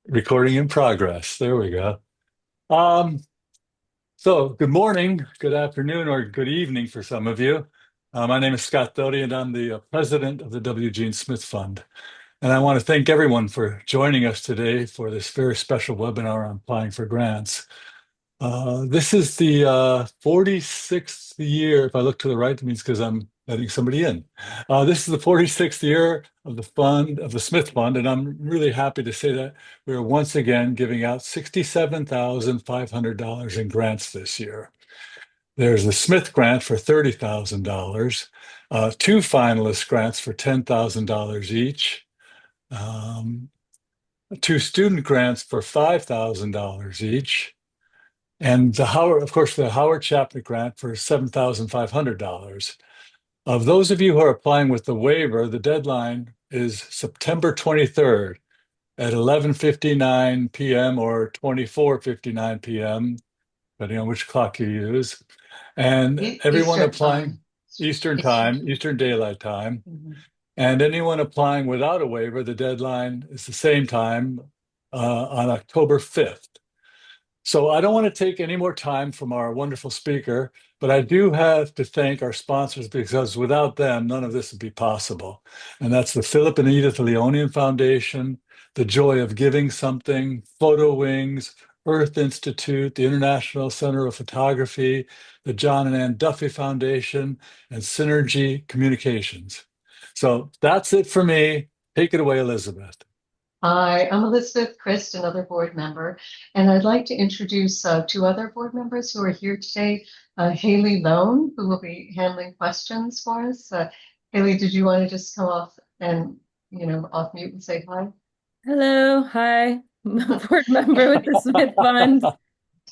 Recording in progress. There we go. Um, so good morning, good afternoon, or good evening for some of you. My name is Scott Doty, and I'm the president of the Eugene Smith Fund. And I want to thank everyone for joining us today for this very special webinar on applying for grants. This is the 46th year. If I look to the right, that means because I'm letting somebody in. This is the 46th year of the fund, of the Smith Fund, and I'm really happy to say that we are once again giving out $67,500 in grants this year. There's the Smith Grant for $30,000, two finalist grants for $10,000 each, um, two student grants for $5,000 each, and the Howard, of course, the Howard Chapman grant for $7,500. Of those of you who are applying with the waiver, the deadline is September 23rd at 11:59 p.m. or 24:59 p.m., depending on which clock you use. And everyone Eastern applying time. Eastern Eastern time, time. Eastern Daylight Time, Mhm. and anyone applying without a waiver, the deadline is the same time on October 5th. So I don't want to take any more time from our wonderful speaker, but I do have to thank our sponsors because without them, none of this would be possible. And that's the Philip and Edith Leonian Foundation, the Joy of Giving Something, Photo Wings, Earth Institute, the International Center of Photography, the John and Ann Duffy Foundation, and Synergy Communications. So that's it for me. Take it away, Elizabeth. Hi, I'm Elizabeth Christ, another board member, and I'd like to introduce two other board members who are here today. Haley Lone, who will be handling questions for us. Haley, did you want to just come off and, off mute and say hi? Hello, hi. I'm a board member with the Smith Fund.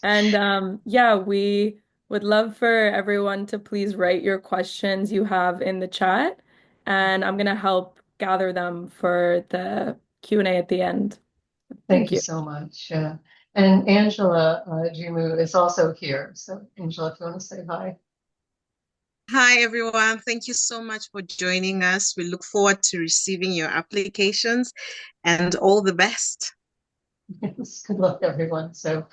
And yeah, we would love for everyone to please write your questions you have in the chat, and I'm gonna help gather them for the Q&A at the end. Thank Thank you you. so much. And Angela Jimu is also here. So, Angela, if you want to say hi. Hi, everyone. Thank you so much for joining us. We look forward to receiving your applications and all the best. Yes, good luck, everyone. So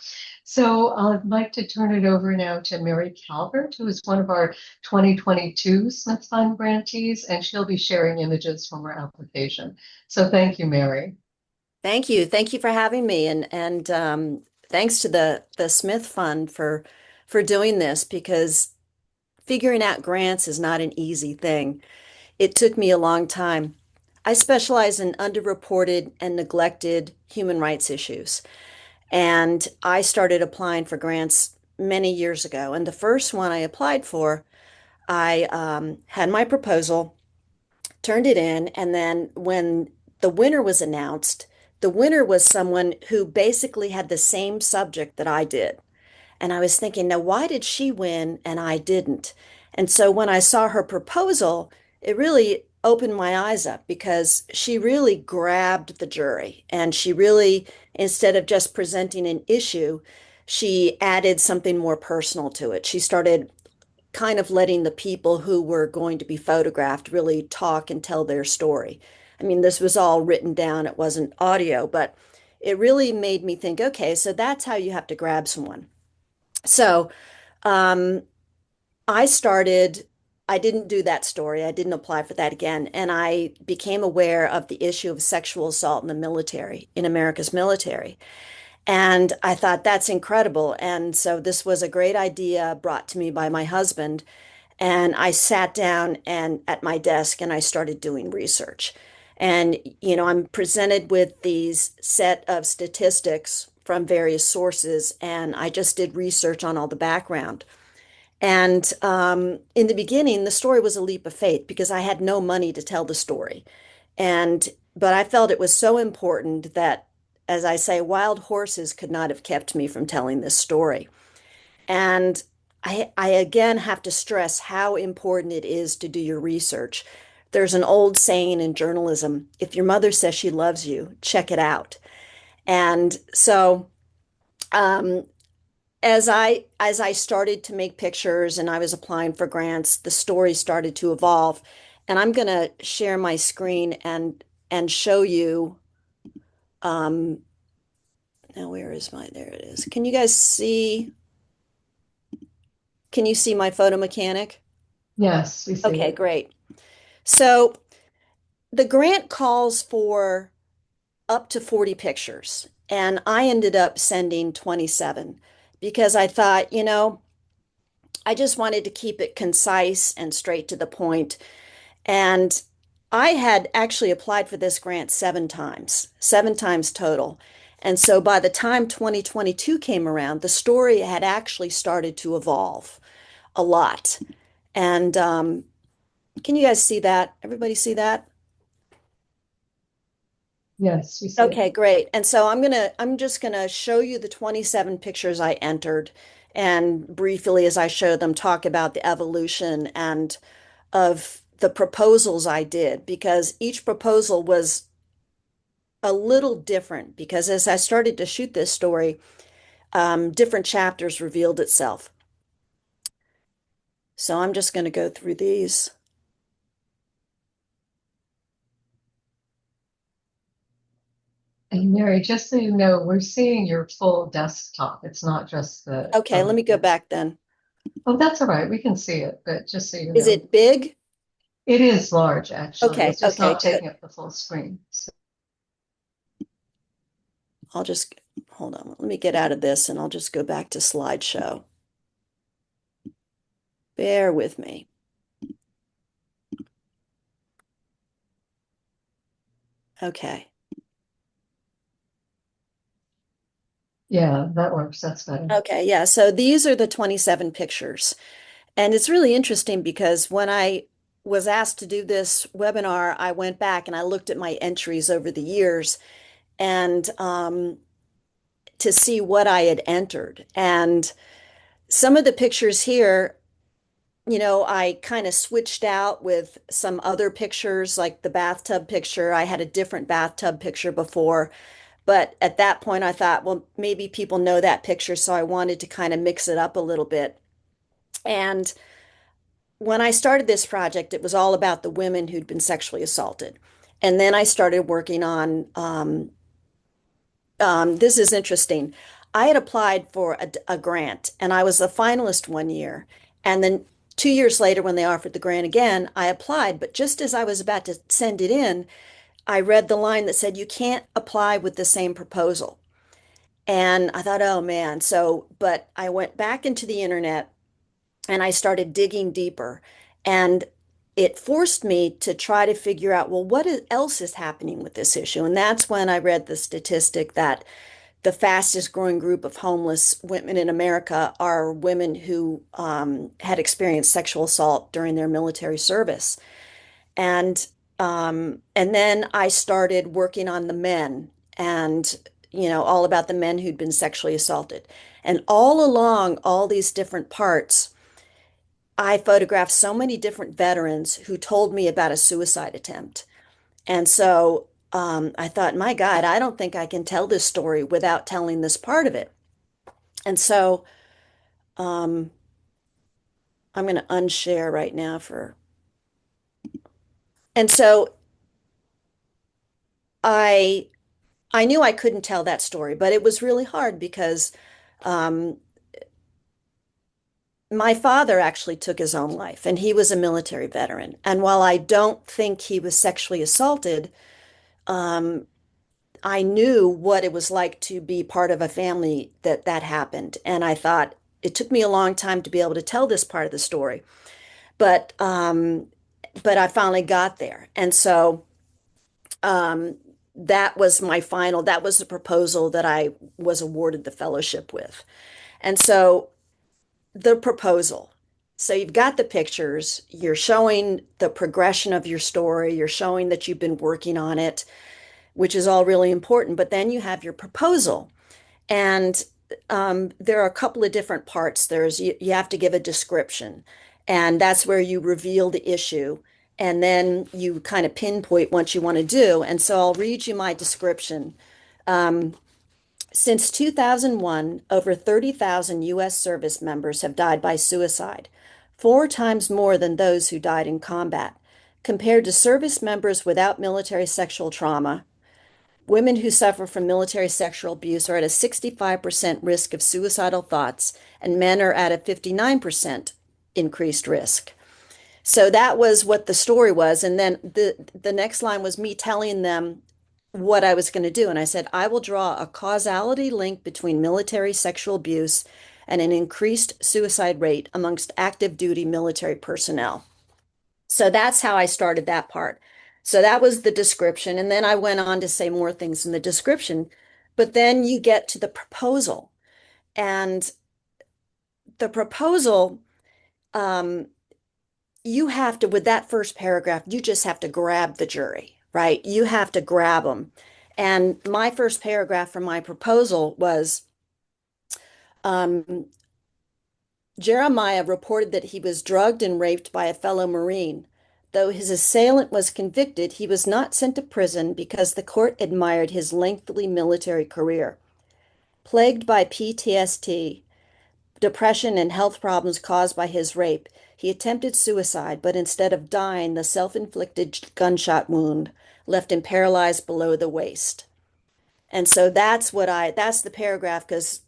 I'd like to turn it over now to Mary Calvert, who is one of our 2022 Smith Fund grantees, and she'll be sharing images from her application. So thank you, Mary. Thank you. Thank you for having me, and thanks to the Smith Fund for doing this because figuring out grants is not an easy thing. It took me a long time. I specialize in underreported and neglected human rights issues, and I started applying for grants many years ago. And the first one I applied for, I had my proposal, turned it in, and then when the winner was announced, the winner was someone who basically had the same subject that I did. And I was thinking, now, why did she win and I didn't? And so when I saw her proposal, it really opened my eyes up because she really grabbed the jury. And she really, instead of just presenting an issue, she added something more personal to it. She started kind of letting the people who were going to be photographed really talk and tell their story. I mean, this was all written down, it wasn't audio, but it really made me think, okay, so that's how you have to grab someone. So um, I started, I didn't do that story. I didn't apply for that again. And I became aware of the issue of sexual assault in the military, in America's military. And I thought that's incredible. And so this was a great idea brought to me by my husband. And I sat down and at my desk and I started doing research. And, I'm presented with these set of statistics from various sources, and I just did research on all the background. And in the beginning, the story was a leap of faith because I had no money to tell the story. But I felt it was so important that, as I say, wild horses could not have kept me from telling this story. And I again have to stress how important it is to do your research. There's an old saying in journalism, if your mother says she loves you, check it out. And so um, as I started to make pictures and I was applying for grants, the story started to evolve. And I'm going to share my screen and show you um, Now, where is there it is. Can you guys see, can you see my photo mechanic? Yes, we see Okay, it. great. So the grant calls for up to 40 pictures, and I ended up sending 27 because I thought, I just wanted to keep it concise and straight to the point. And I had actually applied for this grant 7 times, 7 times total. And so by the time 2022 came around, the story had actually started to evolve a lot. And can you guys see that? Everybody see that? Yes, we see it. Okay, great. And so I'm just gonna show you the 27 pictures I entered, and briefly as I show them, talk about the evolution and of the proposals I did, because each proposal was a little different, because as I started to shoot this story, different chapters revealed itself. So I'm just going to go through these. And Mary, just so you know, we're seeing your full desktop. It's not just the. Okay, let me go back then. Oh, that's all right. We can see it, but just so you Is know. it big? It is large, actually. Okay, It's just okay, not good. taking up the full screen. So, I'll just, hold on, let me get out of this and I'll just go back to slideshow. Bear with me. Okay. yeah, that works. That's better. Okay, yeah, so these are the 27 pictures. And it's really interesting because when I was asked to do this webinar, I went back and I looked at my entries over the years and to see what I had entered. And some of the pictures here, I kind of switched out with some other pictures, like the bathtub picture. I had a different bathtub picture before, but at that point I thought, well, maybe people know that picture, so I wanted to kind of mix it up a little bit. And when I started this project, it was all about the women who'd been sexually assaulted. And then I started working on, this is interesting. I had applied for a grant and I was a finalist one year. And then 2 years later, when they offered the grant again, I applied. But just as I was about to send it in, I read the line that said, you can't apply with the same proposal. And I thought, oh man. But I went back into the internet and I started digging deeper. And it forced me to try to figure out, well, else is happening with this issue? And that's when I read the statistic that the fastest growing group of homeless women in America are women who had experienced sexual assault during their military service. And and then I started working on the men and all about the men who'd been sexually assaulted. And all along all these different parts, I photographed so many different veterans who told me about a suicide attempt. And so I thought, my God, I don't think I can tell this story without telling this part of it. And so um, I'm going to unshare right now and so I I knew I couldn't tell that story, but it was really hard because um, my father actually took his own life, and he was a military veteran. And while I don't think he was sexually assaulted, um, I knew what it was like to be part of a family that happened. And I thought it took me a long time to be able to tell this part of the story, but I finally got there. And so um, that was the proposal that I was awarded the fellowship with. And so the proposal. So you've got the pictures, you're showing the progression of your story, you're showing that you've been working on it, which is all really important. But then you have your proposal. And there are a couple of different parts. You have to give a description, and that's where you reveal the issue. And then you kind of pinpoint what you want to do. And so I'll read you my description. Um, since 2001, over 30,000 U.S. service members have died by suicide, 4 times more than those who died in combat. Compared to service members without military sexual trauma, Women who suffer from military sexual abuse are at a 65% risk of suicidal thoughts, and men are at a 59% increased risk. So that was what the story was. And then the next line was me telling them what I was going to do. And I said, I will draw a causality link between military sexual abuse and an increased suicide rate amongst active duty military personnel. So that's how I started that part. So that was the description. And then I went on to say more things in the description. But then you get to the proposal. And the proposal, um, you have to, with that first paragraph, you just have to grab the jury, right? You have to grab them. And my first paragraph from my proposal was Jeremiah reported that he was drugged and raped by a fellow Marine. Though his assailant was convicted, he was not sent to prison because the court admired his lengthy military career. Plagued by PTSD, depression, and health problems caused by his rape, he attempted suicide, but instead of dying, the self-inflicted gunshot wound left him paralyzed below the waist. And so that's the paragraph, because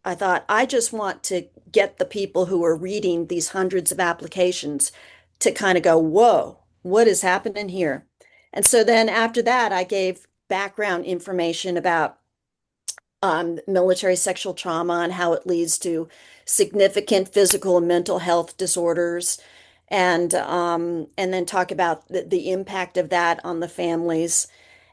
I thought I just want to get the people who are reading these hundreds of applications to kind of go, whoa, what is happening here? And so then after that, I gave background information about military sexual trauma and how it leads to significant physical and mental health disorders, and then talk about the impact of that on the families.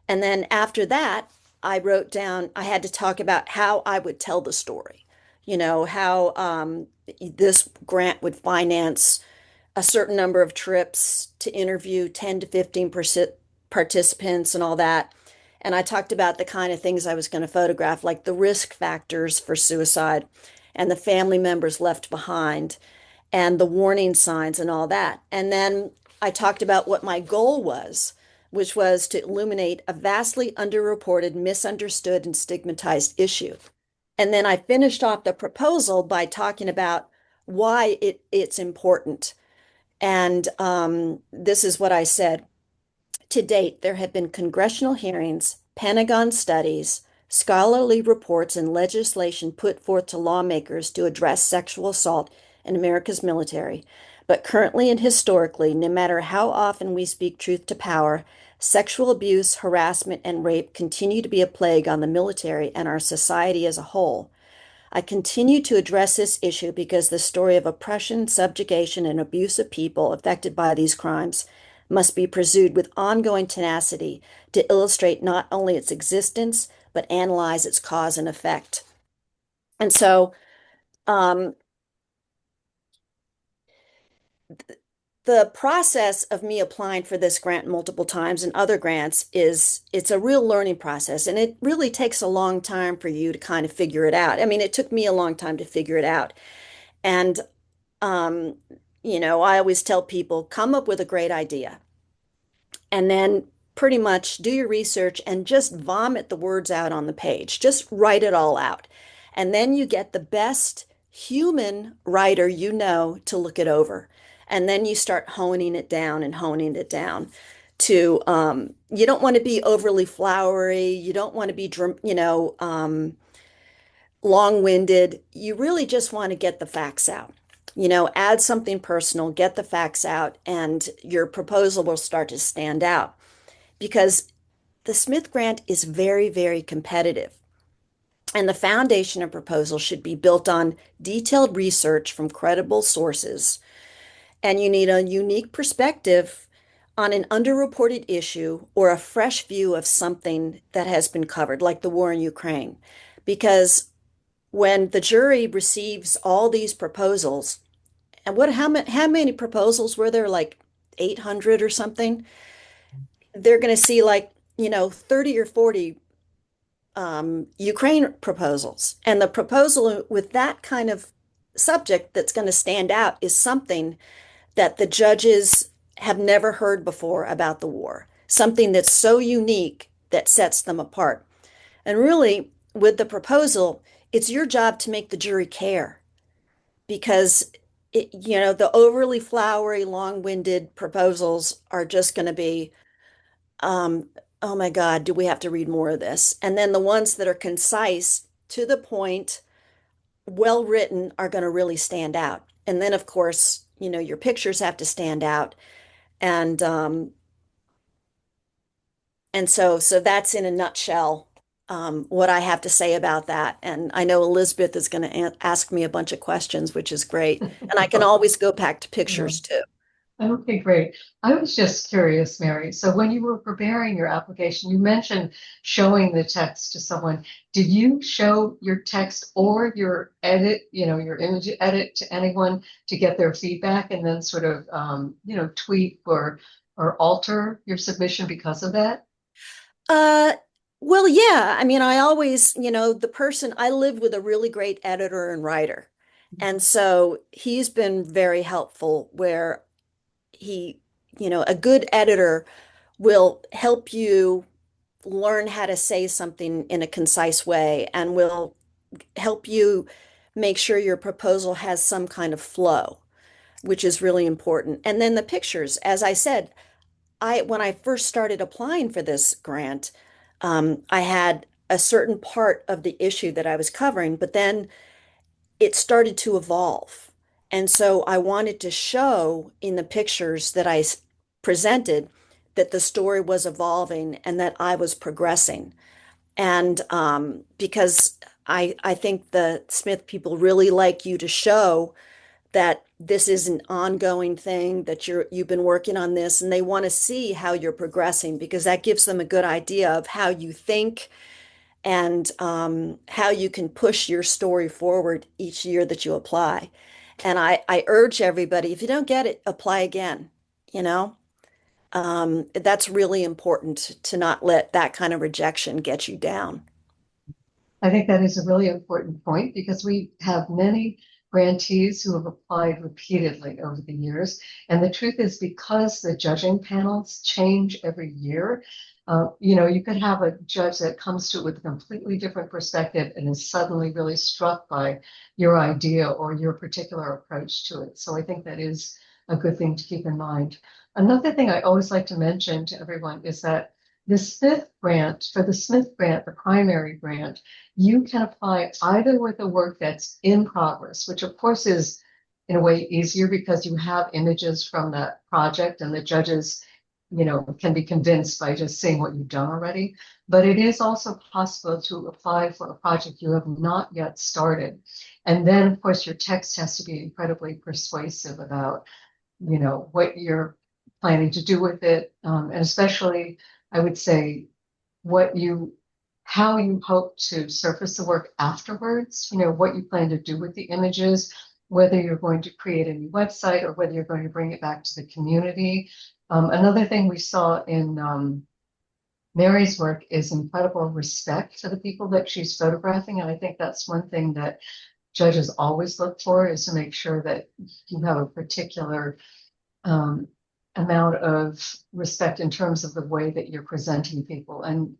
And then after that, I wrote down, I had to talk about how I would tell the story, how this grant would finance a certain number of trips to interview 10 to 15% participants and all that. And I talked about the kind of things I was going to photograph, like the risk factors for suicide and the family members left behind and the warning signs and all that. And then I talked about what my goal was, which was to illuminate a vastly underreported, misunderstood, and stigmatized issue. And then I finished off the proposal by talking about why it's important. And this is what I said. To date, there have been congressional hearings, Pentagon studies, scholarly reports, and legislation put forth to lawmakers to address sexual assault in America's military. But currently and historically, no matter how often we speak truth to power, sexual abuse, harassment, and rape continue to be a plague on the military and our society as a whole. I continue to address this issue because the story of oppression, subjugation, and abuse of people affected by these crimes must be pursued with ongoing tenacity to illustrate not only its existence, but analyze its cause and effect. And so the process of me applying for this grant multiple times and other grants it's a real learning process, and it really takes a long time for you to kind of figure it out. I mean, it took me a long time to figure it out. And um, I always tell people, come up with a great idea and then pretty much do your research and just vomit the words out on the page. Just write it all out. And then you get the best human writer to look it over. And then you start honing it down and honing it down to, you don't want to be overly flowery. You don't want to be, long-winded. You really just want to get the facts out. Add something personal, get the facts out, and your proposal will start to stand out. Because the Smith Grant is very, very competitive. And the foundation of proposal should be built on detailed research from credible sources. And you need a unique perspective on an underreported issue or a fresh view of something that has been covered, like the war in Ukraine. Because when the jury receives all these proposals, and how many proposals were there? Like 800 or something? They're going to see 30 or 40 Ukraine proposals. And the proposal with that kind of subject that's going to stand out is something that the judges have never heard before about the war, something that's so unique that sets them apart. And really, with the proposal, it's your job to make the jury care, because the overly flowery, long-winded proposals are just going to be oh my God, do we have to read more of this? And then the ones that are concise, to the point, well written are going to really stand out. And then, of course, your pictures have to stand out. And so that's in a nutshell what I have to say about that. And I know Elizabeth is going to ask me a bunch of questions, which is great. And I can always go back to Yeah. pictures too. Okay, great. I was just curious, Mary. So when you were preparing your application, you mentioned showing the text to someone. Did you show your text or your edit, your image edit to anyone to get their feedback and then sort of, tweak or alter your submission because of that? Uh, well, yeah. I mean, I always, I live with a really great editor and writer. And so he's been very helpful where he, a good editor will help you learn how to say something in a concise way and will help you make sure your proposal has some kind of flow, which is really important. And then the pictures, as I said, when I first started applying for this grant, I had a certain part of the issue that I was covering, but then it started to evolve. And so I wanted to show in the pictures that presented that the story was evolving and that I was progressing. And because I think the Smith people really like you to show that this is an ongoing thing, that you've been working on this, and they want to see how you're progressing because that gives them a good idea of how you think and how you can push your story forward each year that you apply. And I urge everybody, if you don't get it, apply again. You know, that's really important to not let that kind of rejection get you down. I think that is a really important point because we have many grantees who have applied repeatedly over the years. And the truth is, because the judging panels change every year, you could have a judge that comes to it with a completely different perspective and is suddenly really struck by your idea or your particular approach to it. So I think that is a good thing to keep in mind. Another thing I always like to mention to everyone is that for the Smith grant, the primary grant, you can apply either with the work that's in progress, which of course is in a way easier because you have images from that project and the judges, can be convinced by just seeing what you've done already. But it is also possible to apply for a project you have not yet started. And then, of course, your text has to be incredibly persuasive about, what you're planning to do with it. And especially, I would say, what you how you hope to surface the work afterwards, what you plan to do with the images, whether you're going to create a new website or whether you're going to bring it back to the community. Another thing we saw in Mary's work is incredible respect for the people that she's photographing. And I think that's one thing that judges always look for, is to make sure that you have a particular um, amount of respect in terms of the way that you're presenting people and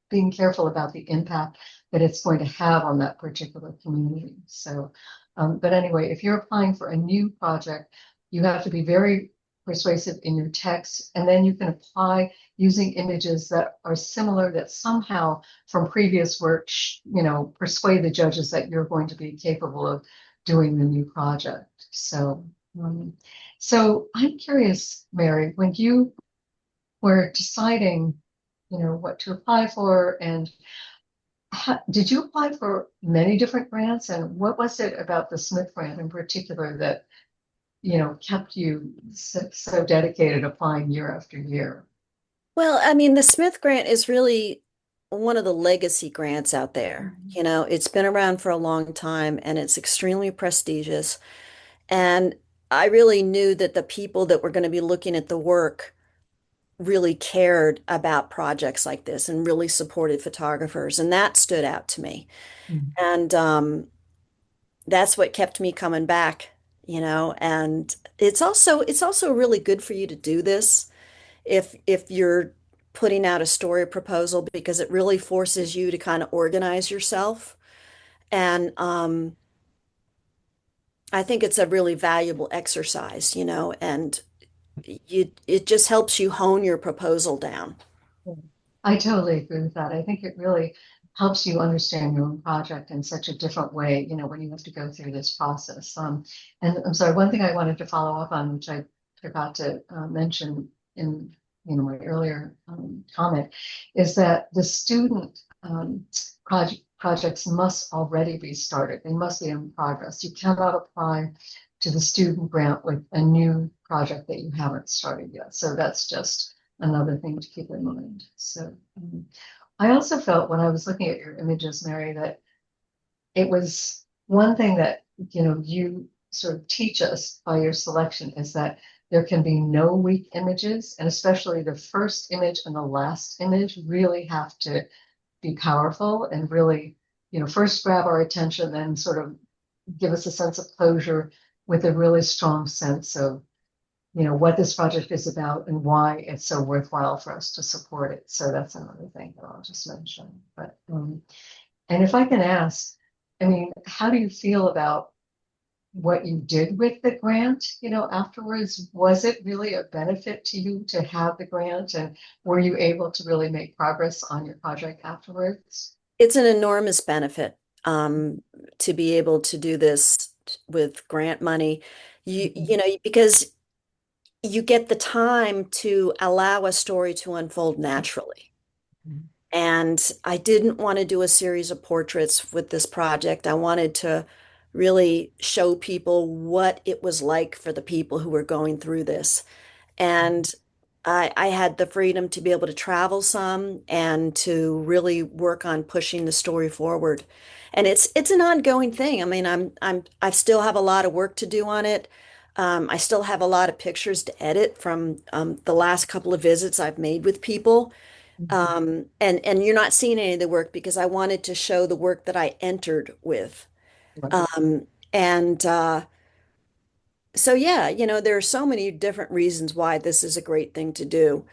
being careful about the impact that it's going to have on that particular community. So, but anyway, if you're applying for a new project, you have to be very persuasive in your text, and then you can apply using images that are similar, that somehow from previous work, persuade the judges that you're going to be capable of doing the new project. So I'm curious, Mary, when you were deciding, what to apply for, and did you apply for many different grants? And what was it about the Smith grant in particular that, kept you so dedicated applying year after year? Well, I mean, the Smith Grant is really one of the legacy grants out there. You know, it's been around for a long time and it's extremely prestigious. And I really knew that the people that were going to be looking at the work really cared about projects like this and really supported photographers. And that stood out to me. Mhm. And that's what kept me coming back, and it's also really good for you to do this if you're putting out a story proposal because it really forces you to kind of organize yourself. And I think it's a really valuable exercise, and it just helps you hone your proposal down. I totally agree with that. I think it really helps you understand your own project in such a different way, when you have to go through this process. And I'm sorry, one thing I wanted to follow up on, which I forgot to mention in my earlier comment, is that the student projects must already be started. They must be in progress. You cannot apply to the student grant with a new project that you haven't started yet. So that's just another thing to keep in mind. So I also felt when I was looking at your images, Mary, that it was one thing that, you sort of teach us by your selection is that there can be no weak images, and especially the first image and the last image really have to be powerful and really, first grab our attention, then sort of give us a sense of closure with a really strong sense of, what this project is about and why it's so worthwhile for us to support it. So that's another thing that I'll just mention. But and if I can ask, I mean, how do you feel about what you did with the grant, afterwards? Was it really a benefit to you to have the grant, and were you able to really make progress on your project afterwards? It's an enormous benefit to be able to do this with grant money. Because you get the time to allow a story to unfold naturally. Mhm. And I didn't want to do a series of portraits with this project. I wanted to really show people what it was like for the people who were going through this. And I had the freedom to be able to travel some and to really work on pushing the story forward. And it's an ongoing thing. I mean, I still have a lot of work to do on it. I still have a lot of pictures to edit from the last couple of visits I've made with people. And you're not seeing any of the work because I wanted to show the work that I entered with. Right. And so yeah, there are so many different reasons why this is a great thing to do.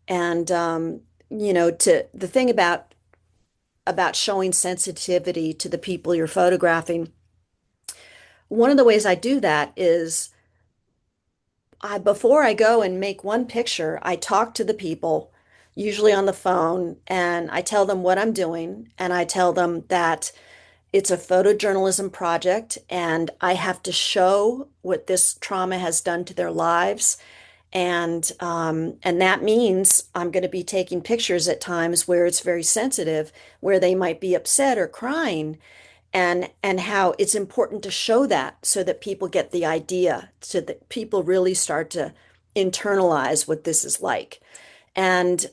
And to the thing about showing sensitivity to the people you're photographing, one of the ways I do that is before I go and make one picture, I talk to the people, usually on the phone, and I tell them what I'm doing, and I tell them that it's a photojournalism project, and I have to show what this trauma has done to their lives. And that means I'm going to be taking pictures at times where it's very sensitive, where they might be upset or crying, and how it's important to show that so that people get the idea, so that people really start to internalize what this is like. And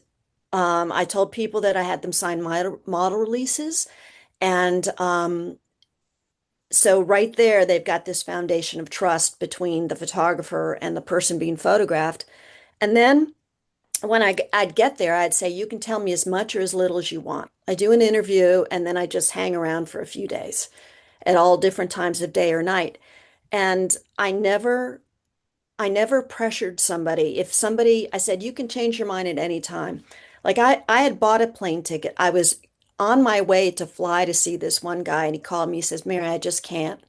I told people that I had them sign model releases, and so right there, they've got this foundation of trust between the photographer and the person being photographed. And then when I'd get there, I'd say, you can tell me as much or as little as you want. I do an interview and then I just hang around for a few days at all different times of day or night. And I never pressured somebody. If somebody, I said, you can change your mind at any time. Like I had bought a plane ticket. I was on my way to fly to see this one guy and he called me. He says, Mary, I just can't.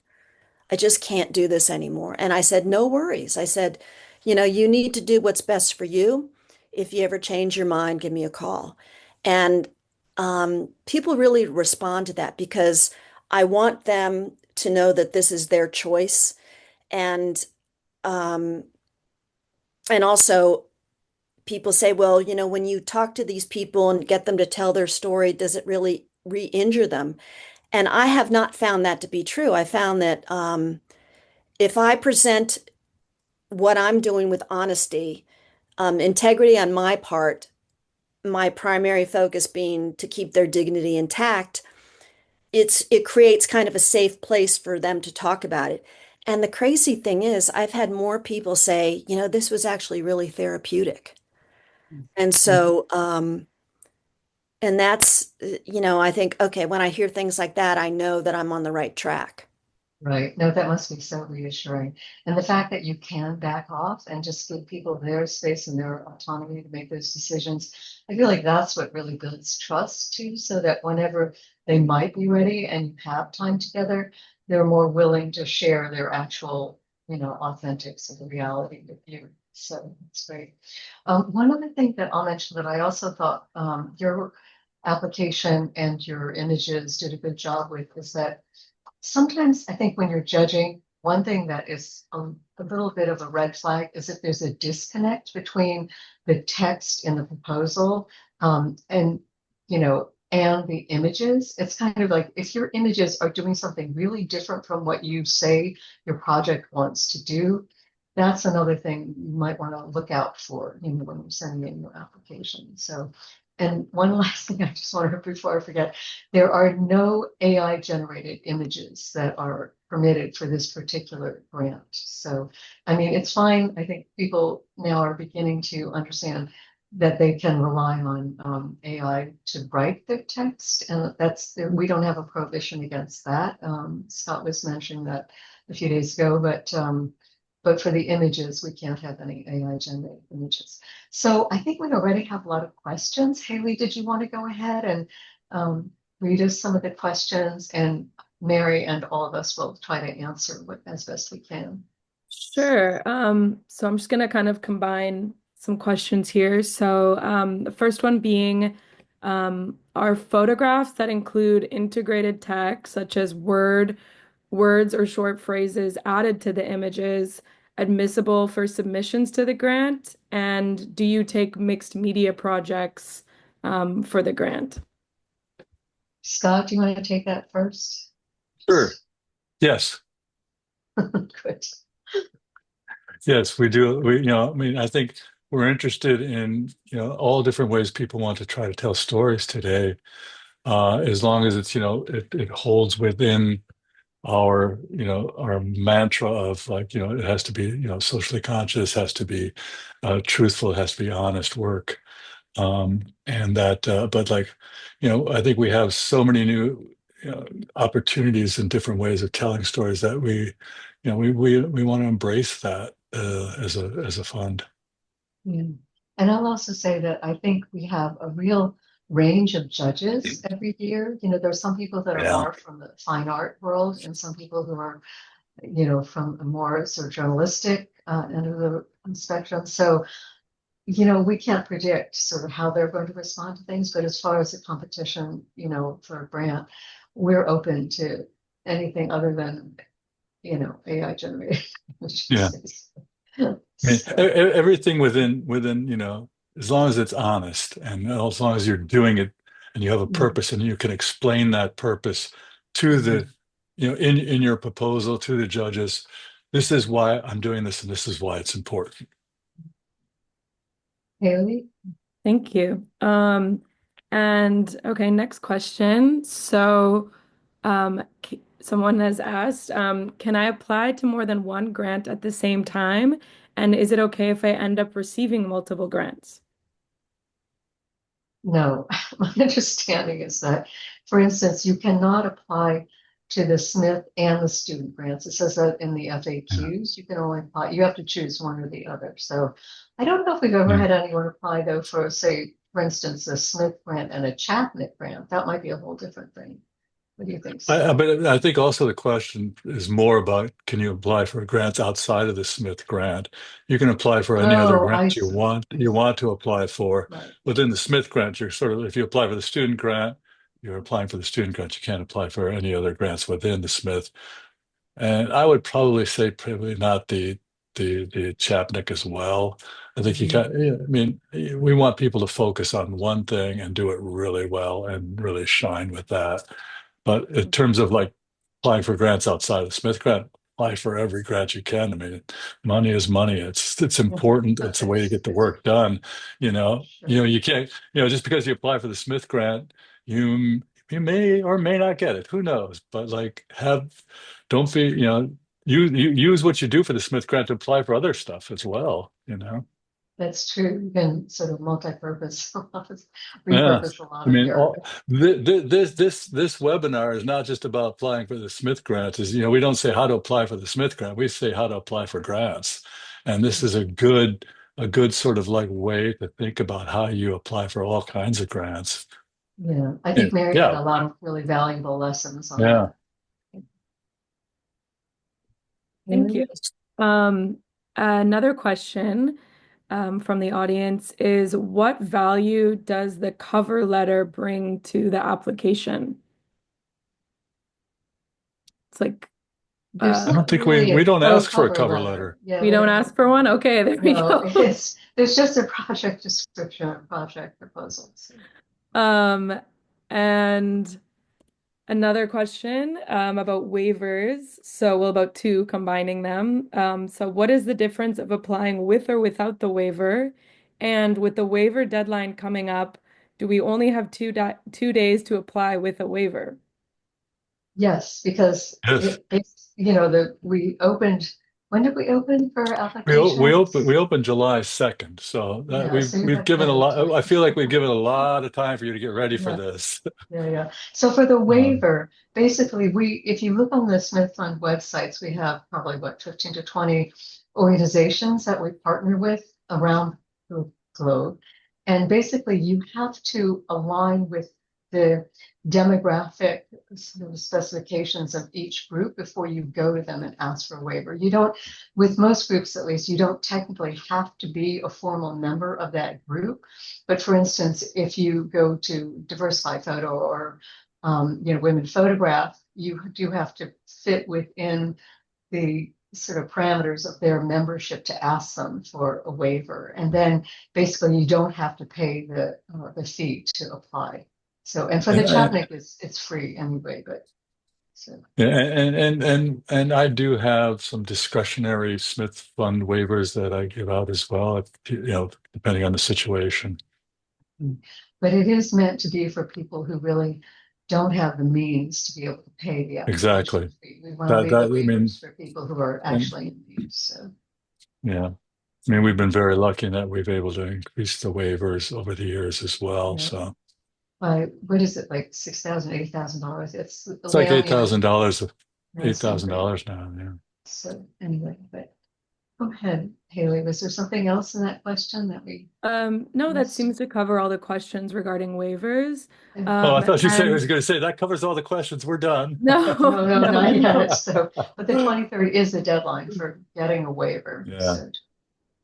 I just can't do this anymore. And I said, no worries. I said, you need to do what's best for you. If you ever change your mind, give me a call. And people really respond to that because I want them to know that this is their choice. And um, and also people say, well, when you talk to these people and get them to tell their story, does it really re-injure them? And I have not found that to be true. I found that if I present what I'm doing with honesty, integrity on my part, my primary focus being to keep their dignity intact, it creates kind of a safe place for them to talk about it. And the crazy thing is, I've had more people say, this was actually really therapeutic. And so, and that's, I think, okay, when I hear things like that, I know that I'm on the right track. Right. No, that must be so reassuring. And the fact that you can back off and just give people their space and their autonomy to make those decisions, I feel like that's what really builds trust too, so that whenever they might be ready and you have time together, they're more willing to share their actual, authentics of the reality with you. So it's great. One other thing that I'll mention that I also thought your application and your images did a good job with is that sometimes I think when you're judging, one thing that is a little bit of a red flag is if there's a disconnect between the text in the proposal and and the images. It's kind of like if your images are doing something really different from what you say your project wants to do, that's another thing you might want to look out for, when you're sending in your application. So, and one last thing I just want to, before I forget, there are no AI generated images that are permitted for this particular grant. So, I mean, it's fine. I think people now are beginning to understand that they can rely on AI to write their text, and we don't have a prohibition against that. Scott was mentioning that a few days ago, but for the images, we can't have any AI generated images. So I think we already have a lot of questions. Haley, did you want to go ahead and read us some of the questions, and Mary and all of us will try to answer as best we can. Sure. So I'm just going to kind of combine some questions here. So the first one being, are photographs that include integrated text, such as words or short phrases added to the images, admissible for submissions to the grant? And do you take mixed media projects for the grant? Scott, do you want to take that first? Sure. Yes. Good. Yes, we do. I mean, I think we're interested in, all different ways people want to try to tell stories today, as long as it's, it holds within our mantra of like, it has to be, socially conscious, has to be truthful, it has to be honest work. And that, but like, I think we have so many new opportunities and different ways of telling stories that we want to embrace that as a fund. Yeah. And I'll also say that I think we have a real range of judges every year. There's some people that are Yeah. more from the fine art world and some people who are, from a more sort of journalistic end of the spectrum. So, we can't predict sort of how they're going to respond to things, but as far as the competition, for a grant, we're open to anything other than, AI generated. Yeah. I mean, everything within, as long as it's honest and as long as you're doing it and you have a purpose and you can explain that purpose to the, in your proposal to the judges, this is why I'm doing this and this is why it's important. Haley? Thank you. And okay, next question. So, someone has asked, can I apply to more than one grant at the same time? And is it okay if I end up receiving multiple grants? No, my understanding is that, for instance, you cannot apply to the Smith and the student grants. It says that in the FAQs, you can only apply, you have to choose one or the other. So I don't know if we've ever had anyone apply though for, say, for instance, a Smith grant and a Chapnick grant. That might be a whole different thing. What do you think, Scott? But I think also the question is more about, can you apply for grants outside of the Smith grant? You can apply for any other Oh, I grant you see. want to apply for. Right. Within the Smith grant, you're sort of, if you apply for the student grant, you're applying for the student grant. You can't apply for any other grants within the Smith. And I would probably say probably not the Chapnick as well. I think you got, I mean, we want people to focus on one thing and do it really well and really shine with that. But in terms of like applying for grants outside of the Smith grant, apply for every grant you can. I mean, money is money. It's important. It's a way to get the work done. You can't, just because you apply for the Smith grant, you may or may not get it. Who knows? But like don't be, you use what you do for the Smith grant to apply for other stuff as well. That's true. You can sort of multi-purpose, Yeah. repurpose a lot I of mean, your. this webinar is not just about applying for the Smith grant. We don't say how to apply for the Smith grant. We say how to apply for grants. And this is a good sort of like way to think about how you apply for all kinds of grants. Yeah, I think Mary had Yeah. a lot of really valuable lessons on Yeah. that. Thank you. Another question from the audience is, what value does the cover letter bring to the application? It's like, There's I not don't think really we a don't ask for a cover cover letter. letter. Yeah, we don't ask for one? Okay, there we no, go. there's just a project description or project proposal. So. And another question about waivers. So, well, about two, combining them. So what is the difference of applying with or without the waiver? And with the waiver deadline coming up, do we only have 2 days to apply with a waiver? Yes, because Yes. we opened. When did we open for We applications? opened July 2nd, so that Yeah, so you've we've had given a plenty of lot. I time. feel like we've given a lot of time for you to get ready for Yeah, this. yeah. So for the Um, waiver, basically, if you look on the Smith Fund websites, we have probably 15 to 20 organizations that we partner with around the globe. And basically, you have to align with the demographic sort of specifications of each group before you go to them and ask for a waiver. You don't, with most groups at least, you don't technically have to be a formal member of that group. But for instance, if you go to Diversify Photo or Women Photograph, you do have to fit within the sort of parameters of their membership to ask them for a waiver, and then basically you don't have to pay the fee to apply. So, and for the and, Chapnick, it's free anyway. But so and I do have some discretionary Smith Fund waivers that I give out as well, depending on the situation. but it is meant to be for people who really don't have the means to be able to pay the application Exactly. fee. We want to That leave the that I mean, waivers for people who are and actually in need. So. yeah, I mean, we've been very lucky in that we've able to increase the waivers over the years as well. Yeah. So What is it, like $6,000, $8,000? It's the it's way like I manage. $8,000, Yeah, $8,000 now. Yeah. so anyway, but go ahead, Haley. Was there something else in that question that we No, that missed? seems to cover all the questions regarding waivers. Yeah. Oh, I thought you said I was And going to say that covers all the questions. We're done. no, No, no, not yet. no. So, but the 23rd is the deadline for getting a waiver. Yeah. So,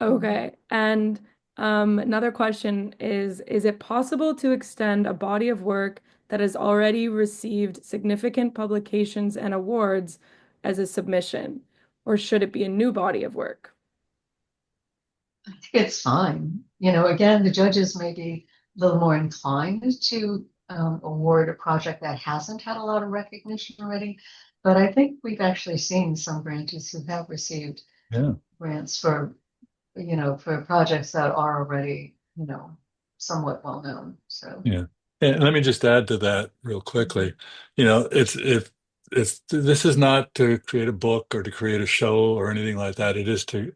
Okay. And another question is it possible to extend a body of work that has already received significant publications and awards as a submission, or should it be a new body of work? I think it's fine. Again, the judges may be a little more inclined to award a project that hasn't had a lot of recognition already. But I think we've actually seen some grantees who have received Yeah. grants for projects that are already, somewhat well known. So, Yeah. And let me just add to that real quickly. It's this is not to create a book or to create a show or anything like that. It is to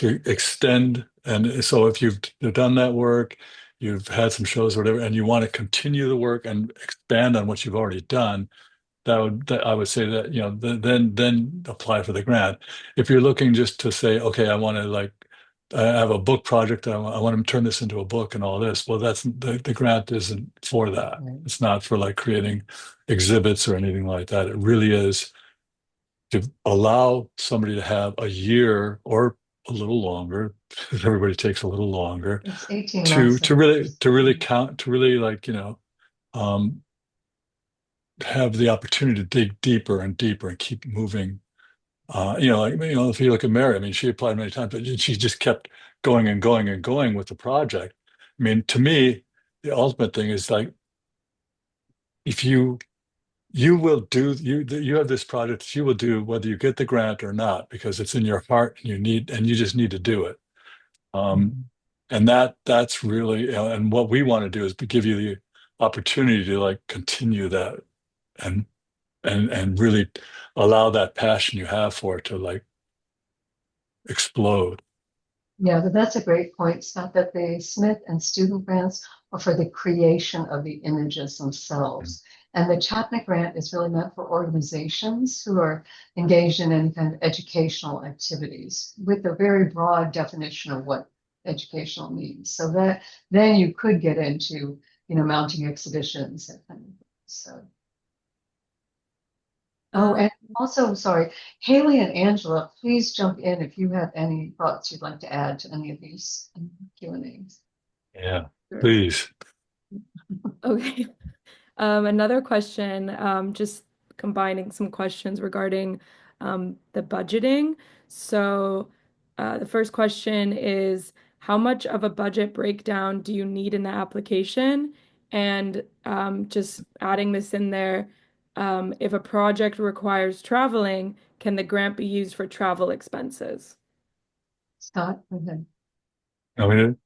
extend. And so if you've done that work, you've had some shows or whatever, and you want to continue the work and expand on what you've already done, I would say that, then apply for the grant. If you're looking just to say, okay, I want to I have a book project, I want to turn this into a book and all this. Well, that's the grant isn't for that. right. It's not for like creating exhibits or anything like that. It really is to allow somebody to have a year or a little longer. Everybody takes a little longer It's 18 to months. to really to really count to really um, have the opportunity to dig deeper and deeper and keep moving. If you look at Mary, I mean, she applied many times, but she just kept going and going and going with the project. I mean, to me, the ultimate thing is like, if you will do you have this project that you will do whether you get the grant or not, because it's in your heart and you just need to do it. Um, and that's really, and what we want to do is to give you the opportunity to like continue that and and really allow that passion you have for it to like explode. Yeah, but that's a great point, Scott, that the Smith and student grants are for the creation of the images themselves. And the Chapnick grant is really meant for organizations who are engaged in any kind of educational activities with a very broad definition of what educational means. So that then you could get into, mounting exhibitions and kind of things. So Oh, Um, and also, sorry, Haley and Angela, please jump in if you have any thoughts you'd like to add to any of these Q&As. Yeah, Sure. please. okay. Another question, just combining some questions regarding the budgeting. So, the first question is, how much of a budget breakdown do you need in the application? And just adding this in there, if a project requires traveling, can the grant be used for travel expenses? Scott, go ahead. I mean,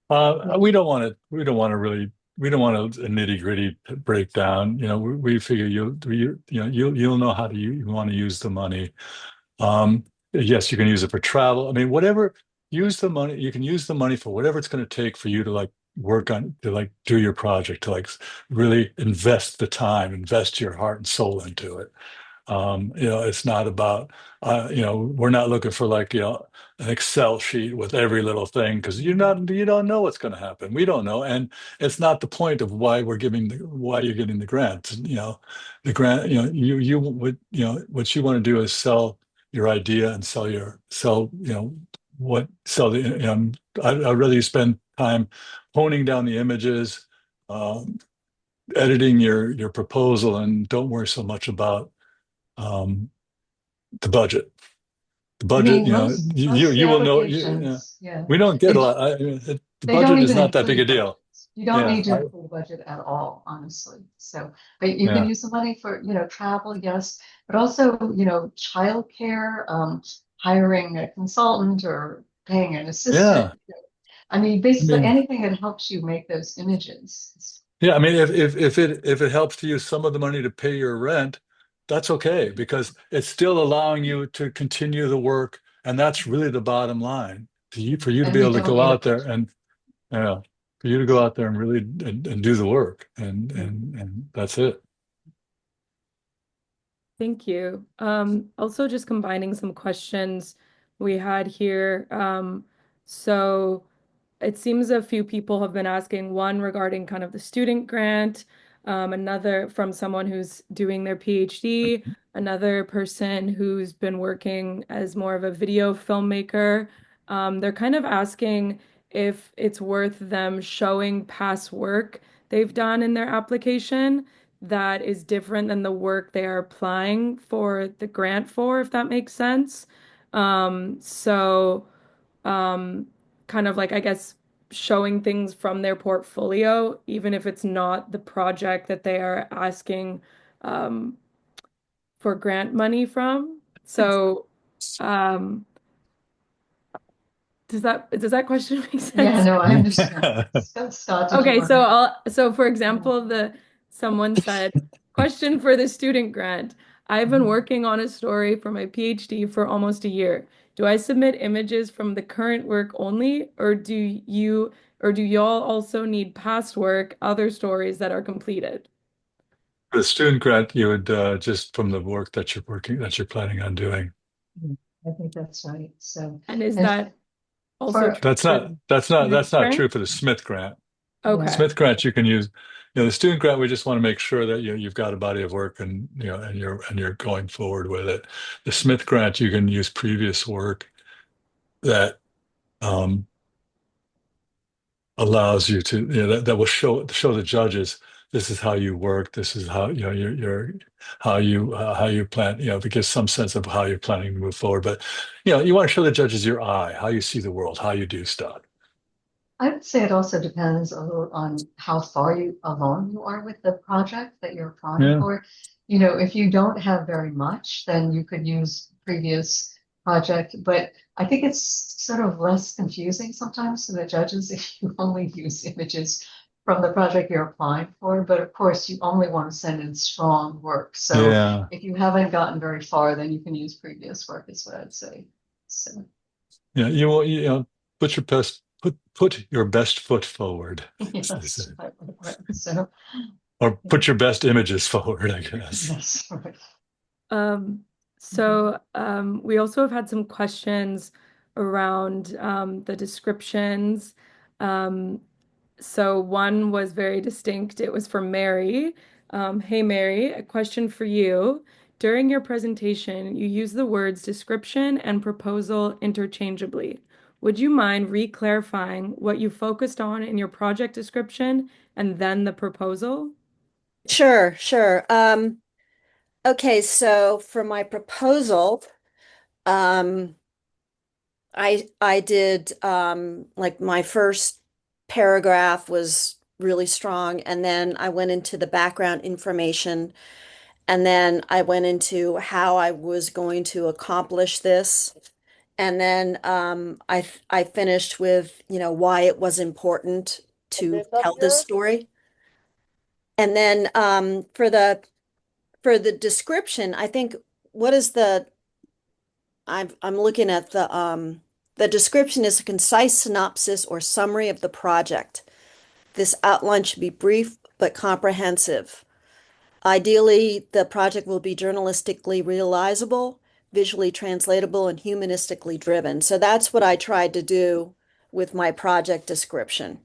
Yeah. we don't want to really, we don't want a nitty gritty breakdown. You know, we figure you'll know how to you want to use the money. Yes, you can use it for travel. I mean, whatever, use the money. You can use the money for whatever it's going to take for you to like work on, to like do your project, to like really invest the time, invest your heart and soul into it. You know, it's not about, you know, we're not looking for like, you know, an Excel sheet with every little thing because you don't know what's going to happen. We don't know. And it's not the point of why why you're getting the grant. You know, the grant, you know, you would, you know, what you want to do is sell your idea and you know, sell the, you know, I'd rather you spend time honing down the images, um, editing your proposal and don't worry so much about um, the budget. The I budget, mean, you know, most of the you will know. applications, yeah, We don't get a they lot. The they don't budget is even not that big a include deal. budgets. You don't Yeah, need to include a budget at all, honestly. So, but you can yeah, use the money for, travel, yes, but also, childcare, hiring a consultant or paying an assistant. yeah. I mean, I basically mean, anything that helps you make those images. yeah. I mean, if it helps to use some of the money to pay your rent, that's okay because it's still allowing you to continue the work, and that's really the bottom line. For you to And be we able to don't go need a out there budget. and yeah, for you to go out there and really and do the work, Mhm. and that's it. Thank you. Also just combining some questions we had here. So it seems a few people have been asking, one regarding kind of the student grant, another from someone who's doing their PhD, another person who's been working as more of a video filmmaker. They're kind of asking if it's worth them showing past work they've done in their application that is different than the work they are applying for the grant for, if that makes sense. So um, kind of like, I guess, showing things from their portfolio, even if it's not the project that they are asking um, for grant money from. So, um, does that question make Yeah, sense? no, I understand. Scott, did you Okay, want to? so for Yeah. example, the someone said, question for the student grant. I've been Mhm. working on a story for my PhD for almost a year. Do I submit images from the current work only, or do y'all also need past work, other stories that are completed? For the student grant, you would just from the work that you're planning on doing. I think that's right. So, And is and that also for, true for student That's not grant? true for the Smith grant. yeah, Okay. Smith grant you can use, you know, the student grant, we just want to make sure that you've got a body of work and you know and you're going forward with it. The Smith grant you can use previous work that um, allows you to, you know, that will show the judges this is how you work, this is how, you know, how you plan, you know, to give some sense of how you're planning to move forward. But you know, you want to show the judges your eye, how you see the world, how you do stuff. I would say it also depends a little on how far along you are with the project that you're applying Yeah. for. If you don't have very much, then you could use previous project, but I think it's sort of less confusing sometimes to the judges if you only use images from the project you're applying for. But of course, you only want to send in strong work. So Yeah. if you haven't gotten very far, then you can use previous work, is what I'd say. So Yeah. You will, you know, put your best foot forward, as they say. yes, right. So Or put your best images forward, I guess. yes, right. Um, Mhm. we also have had some questions around the descriptions. Um, so one was very distinct. It was from Mary. Hey Mary, a question for you. During your presentation, you use the words description and proposal interchangeably. Would you mind re-clarifying what you focused on in your project description and then the proposal? Sure, sure. Okay, so for my proposal, um, I did like my first paragraph was really strong, and then I went into the background information, and then I went into how I was going to accomplish this. And then I finished with, why it was important to tell this story. And then for the description, I think what is I'm looking at the description is a concise synopsis or summary of the project. This outline should be brief but comprehensive. Ideally, the project will be journalistically realizable, visually translatable, and humanistically driven. So that's what I tried to do with my project description.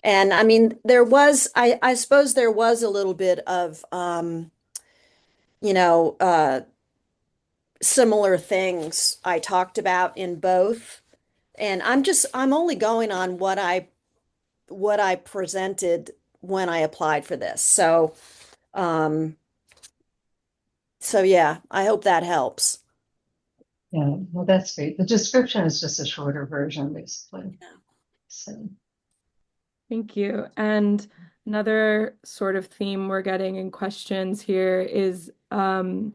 And I mean, I suppose there was a little bit of, you know, uh, similar things I talked about in both. And I'm only going on what I presented when I applied for this. Um, so yeah, I hope that helps. Yeah, well, that's great. The description is just a shorter version, basically. Yeah. So, Thank you. And another sort of theme we're getting in questions here is can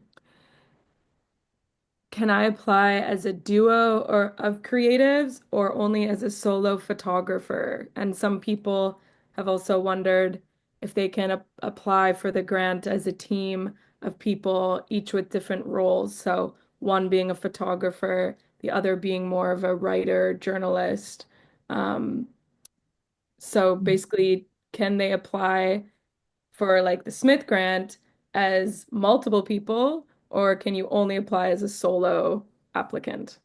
I apply as a duo or of creatives or only as a solo photographer? And some people have also wondered if they can apply for the grant as a team of people, each with different roles. So one being a photographer, the other being more of a writer, journalist. Um, so basically, can they apply for like the Smith grant as multiple people, or can you only apply as a solo applicant?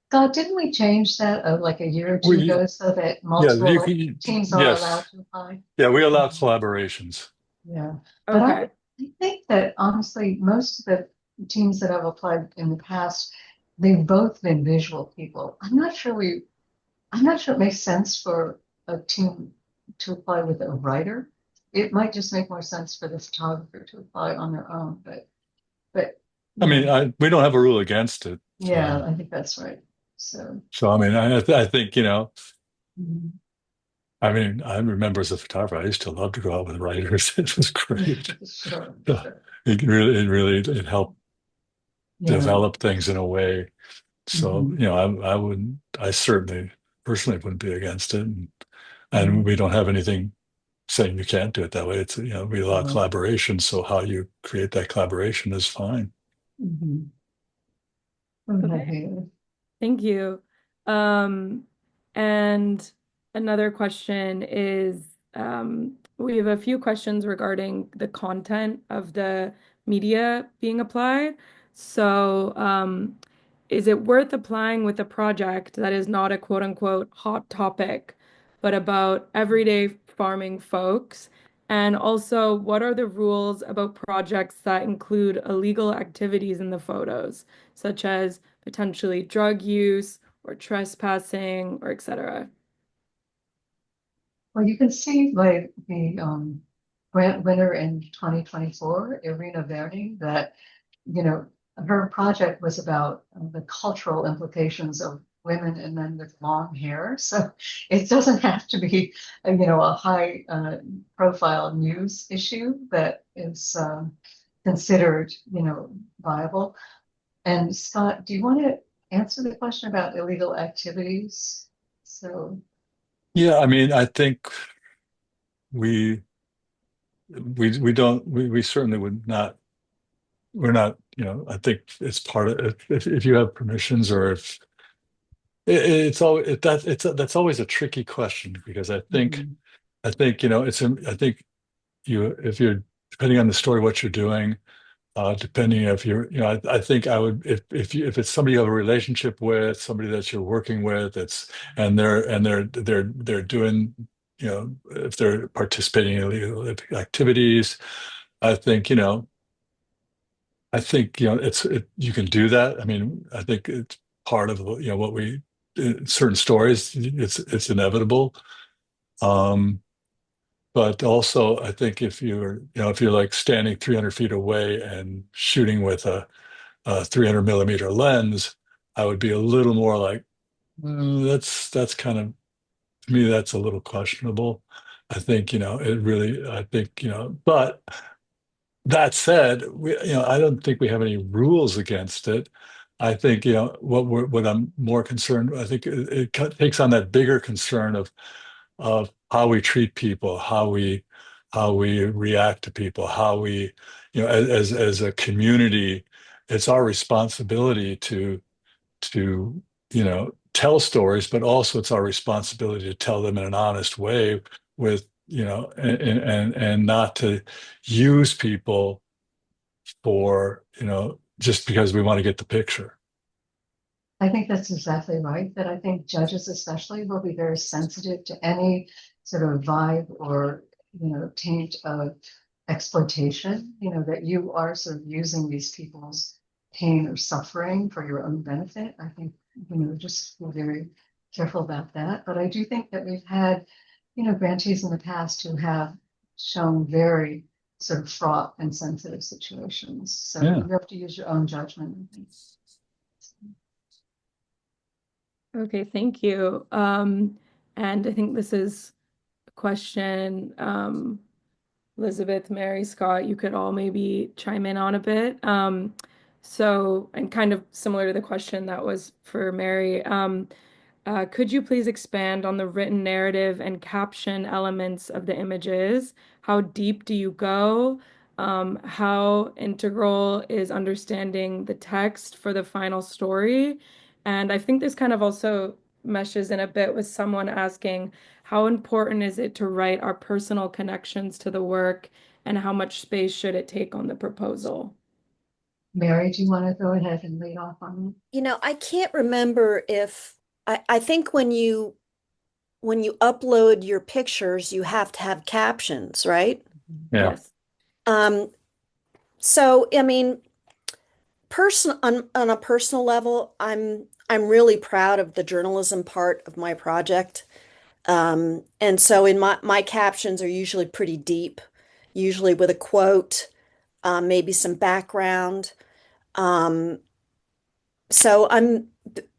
Scott, didn't we change that like a year or two We, ago so that yeah, you multiple can, teams are allowed yes. to apply? Yeah, we allow collaborations. Yeah, but Okay. I think that honestly, most of the teams that have applied in the past, they've both been visual people. I'm not sure it makes sense for a team to apply with a writer. It might just make more sense for the photographer to apply on their own, but I you mean, know, we don't have a rule against it. yeah, I think that's right. So, I mean, I think, mhm. I mean, I remember as a photographer, I used to love to go out with writers. It was great. Sure, Yeah. sure. It helped Yeah. develop things in a way. So, Mhm, I certainly personally wouldn't be against it. And mhm, we don't have anything saying you can't do it that way. It's, we allow right, collaboration. So how you create that collaboration is fine. mhm. Go ahead, Okay. Haley. Thank you. Um, and another question is we have a few questions regarding the content of the media being applied. So, is it worth applying with a project that is not a quote unquote hot topic, but about everyday farming folks? And also, what are the rules about projects that include illegal activities in the photos, such as potentially drug use or trespassing or etc.? Well, you can see by the grant winner in 2024, Irina Verni, that you know, her project was about the cultural implications of women and men with long hair. So it doesn't have to be, a high profile news issue that is considered, viable. And Scott, do you want to answer the question about illegal activities? So, Yeah, I mean, I think we we certainly would not we're not, I think it's part of if you have permissions or if it's always that's always a tricky question because mhm, I think I think you if you're depending on the story what you're doing depending if you're I think I would if it's somebody you have a relationship with somebody that you're working with it's and they're doing if they're participating in illegal activities I think I think, you can do that. I mean, I think it's part of, what we, in certain stories, it's inevitable. Um, but also I think if you're like standing 300 feet away and shooting with a 300 millimeter lens, I would be a little more like, that's kind of, to me, that's a little questionable. I think, but that said, I don't think we have any rules against it. I think, what I'm more concerned, I think takes on that bigger concern of how we treat people, how we react to people, how we, as a community, it's our responsibility to tell stories, but also it's our responsibility to tell them in an honest way with, and not to use people for, just because we want to get the picture. I think that's exactly right. That I think judges especially will be very sensitive to any sort of vibe or, taint of exploitation, that you are sort of using these people's pain or suffering for your own benefit. I think, just be very careful about that. But I do think that we've had, grantees in the past who have shown very sort of fraught and sensitive situations. So Yeah. you have to use your own judgment, I think. Okay, thank you. And I think this is a question, Elizabeth, Mary, Scott, you could all maybe chime in on a bit. And kind of similar to the question that was for Mary, could you please expand on the written narrative and caption elements of the images? How deep do you go? How integral is understanding the text for the final story? And I think this kind of also meshes in a bit with someone asking, how important is it to write our personal connections to the work, and how much space should it take on the proposal? Mary, do you want to go ahead and lead off on I can't remember if I think when you upload your pictures, you have to have captions, right? Yeah. Yes. Um, so I mean, on a personal level, I'm really proud of the journalism part of my project. And so in my captions are usually pretty deep, usually with a quote, maybe some background. Um, so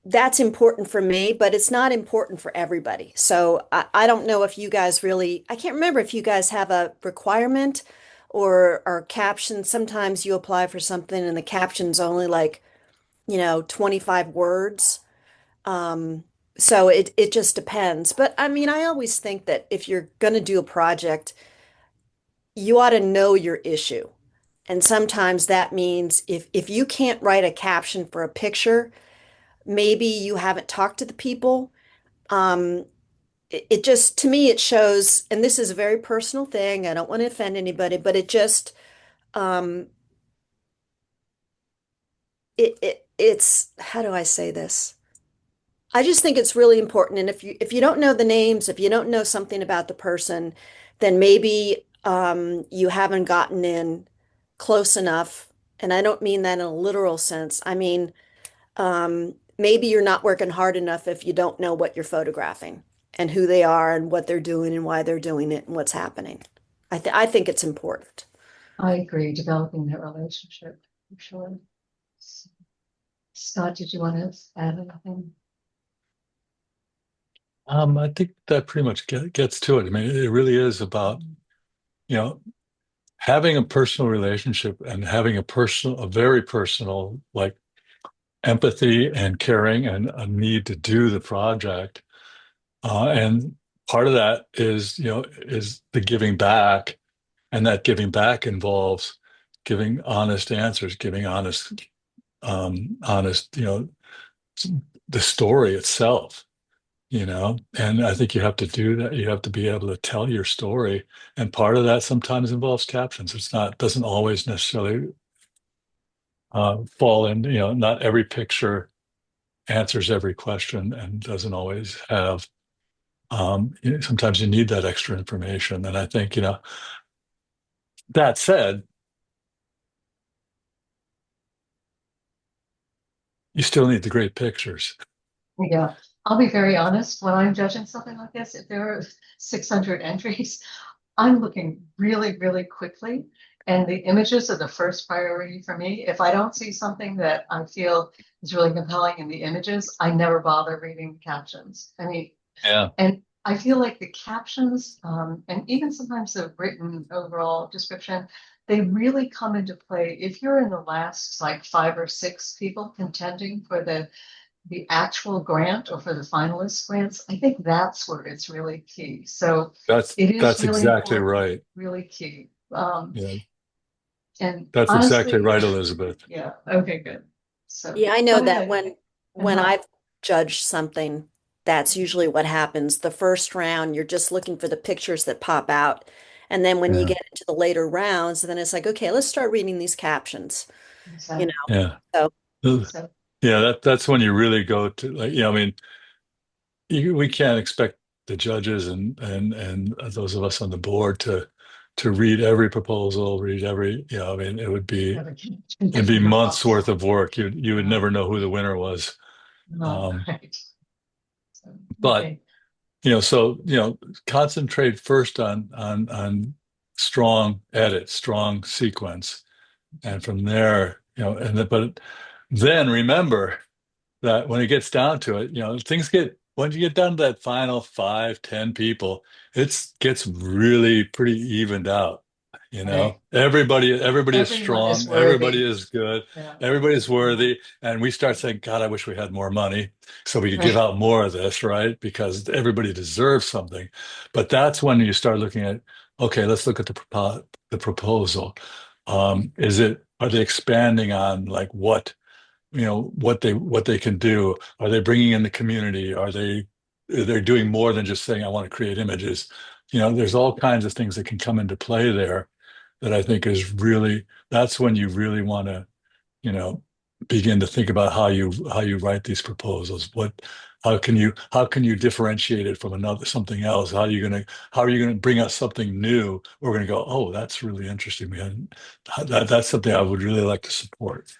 that's important for me, but it's not important for everybody. So I don't know if you guys really, I can't remember if you guys have a requirement or captions. Sometimes you apply for something and the caption's only like, 25 words. Um, so it just depends. But I mean, I always think that if you're going to do a project, you ought to know your issue. And sometimes that means if you can't write a caption for a picture, maybe you haven't talked to the people. Um, it just, to me, it shows, and this is a very personal thing. I don't want to offend anybody, but um, it's, how do I say this? I just think it's really important. And if you don't know the names, if you don't know something about the person, then maybe you haven't gotten in close enough. And I don't mean that in a literal sense. I mean, maybe you're not working hard enough if you don't know what you're photographing and who they are and what they're doing and why they're doing it and what's happening. I think it's important. I agree, developing that relationship, for sure. Scott, did you want to add anything? I think that pretty much gets to it. I mean, it really is about, you know, having a personal relationship and having a very personal, like, empathy and caring and a need to do the project. And part of that is the giving back. And that giving back involves giving honest answers, giving honest, the story itself. And I think you have to do that. You have to be able to tell your story, and part of that sometimes involves captions. Doesn't always necessarily fall in. Not every picture answers every question, and doesn't always have. Sometimes you need that extra information, and I think that said, you still need the great pictures. Yeah, I'll be very honest. When I'm judging something like this, if there are 600 entries, I'm looking really, really quickly. And the images are the first priority for me. If I don't see something that I feel is really compelling in the images, I never bother reading the captions. I mean, Yeah. and I feel like the captions, and even sometimes the written overall description, they really come into play if you're in the last like 5 or 6 people contending for the actual grant or for the finalist grants. I think that's where it's really key. So it is That's really exactly important, right. really key. Yeah, And that's exactly honestly, right, Elizabeth. yeah, okay, good. So Yeah, I know go that ahead. when I've judged something, that's usually what happens. The first round, you're just looking for the pictures that pop out. And then when you Yeah, get into the later rounds, then it's like, okay, let's start reading these captions, you Exactly. know. yeah. So So Yeah, that's when you really go to, like, I mean, we can't expect the judges and those of us on the board to read every proposal, read every, I mean, never can it'd give be them your months thoughts. worth of work. You would No, never know who the winner was. no, Um, right. So, but okay. so concentrate first on strong edit, strong sequence, and from there, but then remember that when it gets down to it, things get, once you get down to that final 5, 10 people, it gets really pretty evened out. Right. Everybody is Everyone is strong, everybody worthy. is good, Yeah. everybody's Yeah. worthy, and we start saying, God, I wish we had more money so we could give Right. out more of this, right? Because everybody deserves something. But that's when you start looking at, okay, let's look at the proposal. Are they expanding on like what they can do? Are they bringing in the community? They're doing more than just saying, I want to create images? There's all kinds of things that can come into play there that I think is really, that's when you really want to, you know begin to think about how you write these proposals. How can you differentiate it from another something else? How are you gonna bring us something new? We're gonna go, oh, that's really interesting, man. That's something I would really like to support.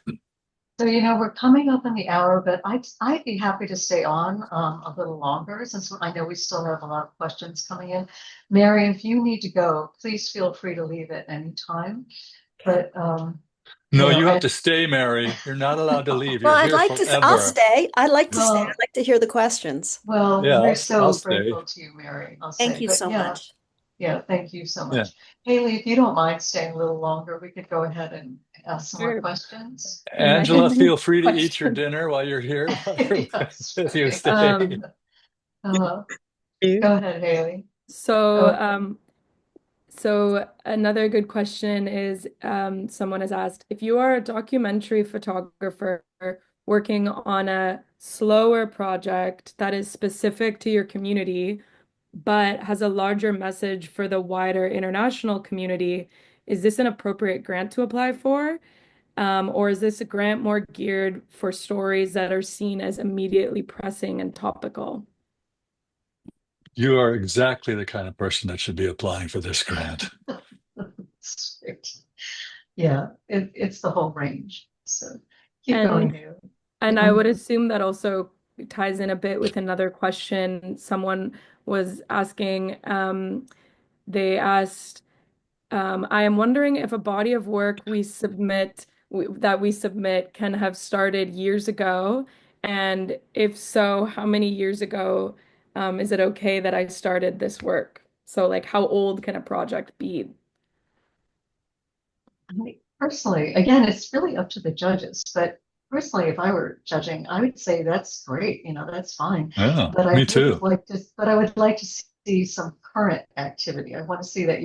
So, we're coming up on the hour, but I'd be happy to stay on a little longer since I know we still have a lot of questions coming in. Mary, if you need to go, please feel free to leave at any time. okay. But No, you have and to stay, Mary. You're not allowed to leave. Well, You're here I'll forever. stay. I'd like to stay. I'd well, like to hear the questions. well, Yeah, we're I'll so stay. grateful to you, Mary, I'll Thank say. you But so yeah, much. yeah, thank you so Yeah. much. Haley, if you don't mind staying a little longer, we could go ahead and ask some more Sure. questions. Am I Angela, feel handling free to eat your questions? dinner while you're here, Yes, if you right. stay. Uh, You. go ahead, Haley. So, Oh, so another good question is, someone has asked, if you are a documentary photographer working on a slower project that is specific to your community, but has a larger message for the wider international community, is this an appropriate grant to apply for? Or is this a grant more geared for stories that are seen as immediately pressing and topical? You are exactly the kind of person that should be applying for this grant. sweet. Yeah, it's the whole range. So keep going, And Haley. And I Yeah. would assume that also ties in a bit with another question. Someone was asking, they asked, I am wondering if a body of work that we submit can have started years ago, and if so, how many years ago, is it okay that I started this work? So like how old can a project be? I mean, personally, again, it's really up to the judges, but personally, if I were judging, I would say that's great, that's fine. Yeah, But me too. I would like to see some current activity. I want to see that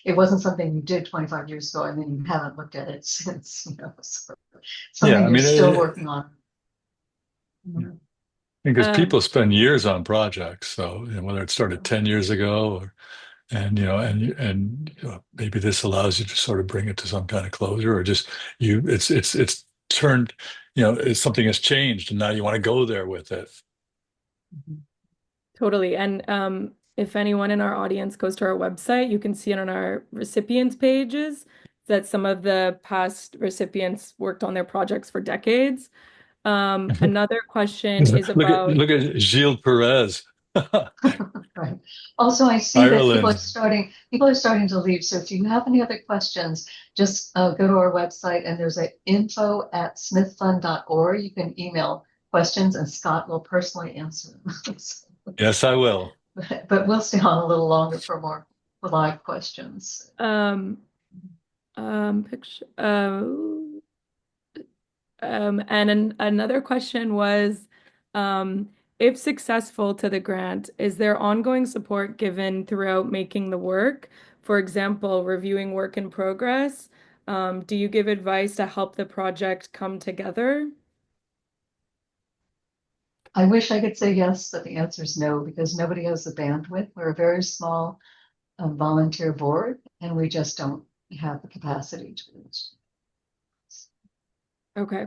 it wasn't something you did 25 years ago and then you haven't looked at it since, Yeah, something I you're mean, still working on. yeah, Mhm. because Um, people spend years on projects. So, whether it started 10 years ago, and maybe this allows you to sort of bring it to some kind of closure, or just it's turned, something has changed and now you want to go there with it. Totally. And if anyone in our audience goes to our website, you can see it on our recipients pages that some of the past recipients worked on their projects for decades. Another question is about Look at Gilles Perez. Right. Also, I see that Ireland. people are starting to leave. So if you have any other questions, just go to our website and there's a info@smithfund.org. You can email questions and Scott will personally answer them. Yes, I will. But we'll stay on a little longer for more live questions. picture and another question was, if successful to the grant, is there ongoing support given throughout making the work? For example, reviewing work in progress. Do you give advice to help the project come together? I wish I could say yes, but the answer is no, because nobody has the bandwidth. We're a very small volunteer board, and we just don't have the capacity to do this. Okay.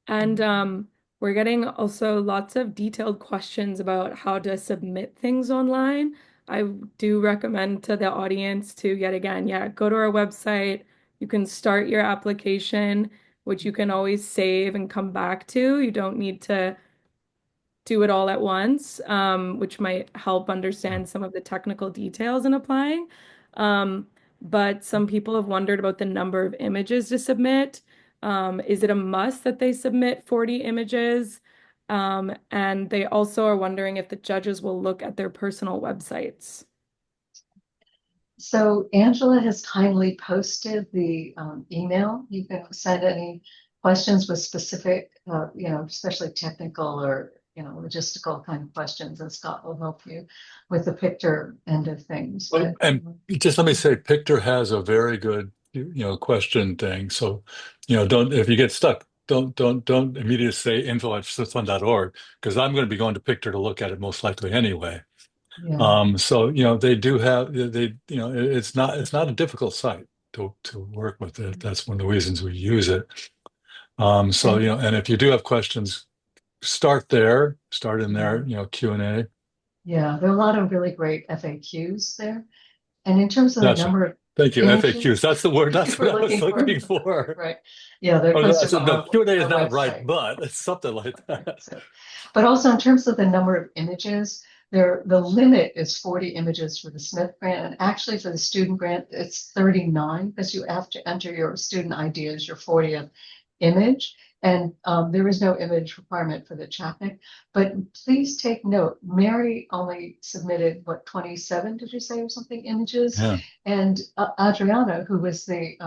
And we're getting also lots of detailed questions about how to submit things online. I do recommend to the audience to, yet again, go to our website. You can start your application, which you can always save and come back to. You don't need to do it all at once, which might help understand some of the technical details in applying. But some people have wondered about the number of images to submit. Is it a must that they submit 40 images? And they also are wondering if the judges will look at their personal websites. So Angela has kindly posted the email. You can send any questions with specific, especially technical or logistical kind of questions, and Scott will help you with the picture end of things. Well, and just let me say, Pictor has a very good, question thing. So, don't, if you get stuck, don't immediately say info@smithfund.org, because I'm going to be going to Pictor to look at it most likely anyway. Yeah. So, they do have, it's not a difficult site to work with it. That's one of the reasons we use it. So, and if you do have questions, start in there, Q&A. Yeah, there are a lot of really great FAQs there. And in terms of the That's number of Thank you. images, FAQs. That's the word. That's we're what I was looking for. for. Right. Yeah, they're Oh, no, posted on no, Q&A is our not right, website. but it's something like that. So, but also in terms of the number of images, the limit is 40 images for the Smith grant, and actually for the student grant, it's 39 because you have to enter your student ID as your 40th image. And there is no image requirement for the Chapnik. But please take note, Mary only submitted, 27, did you say, or something, images? Yeah. And Adriana, who was the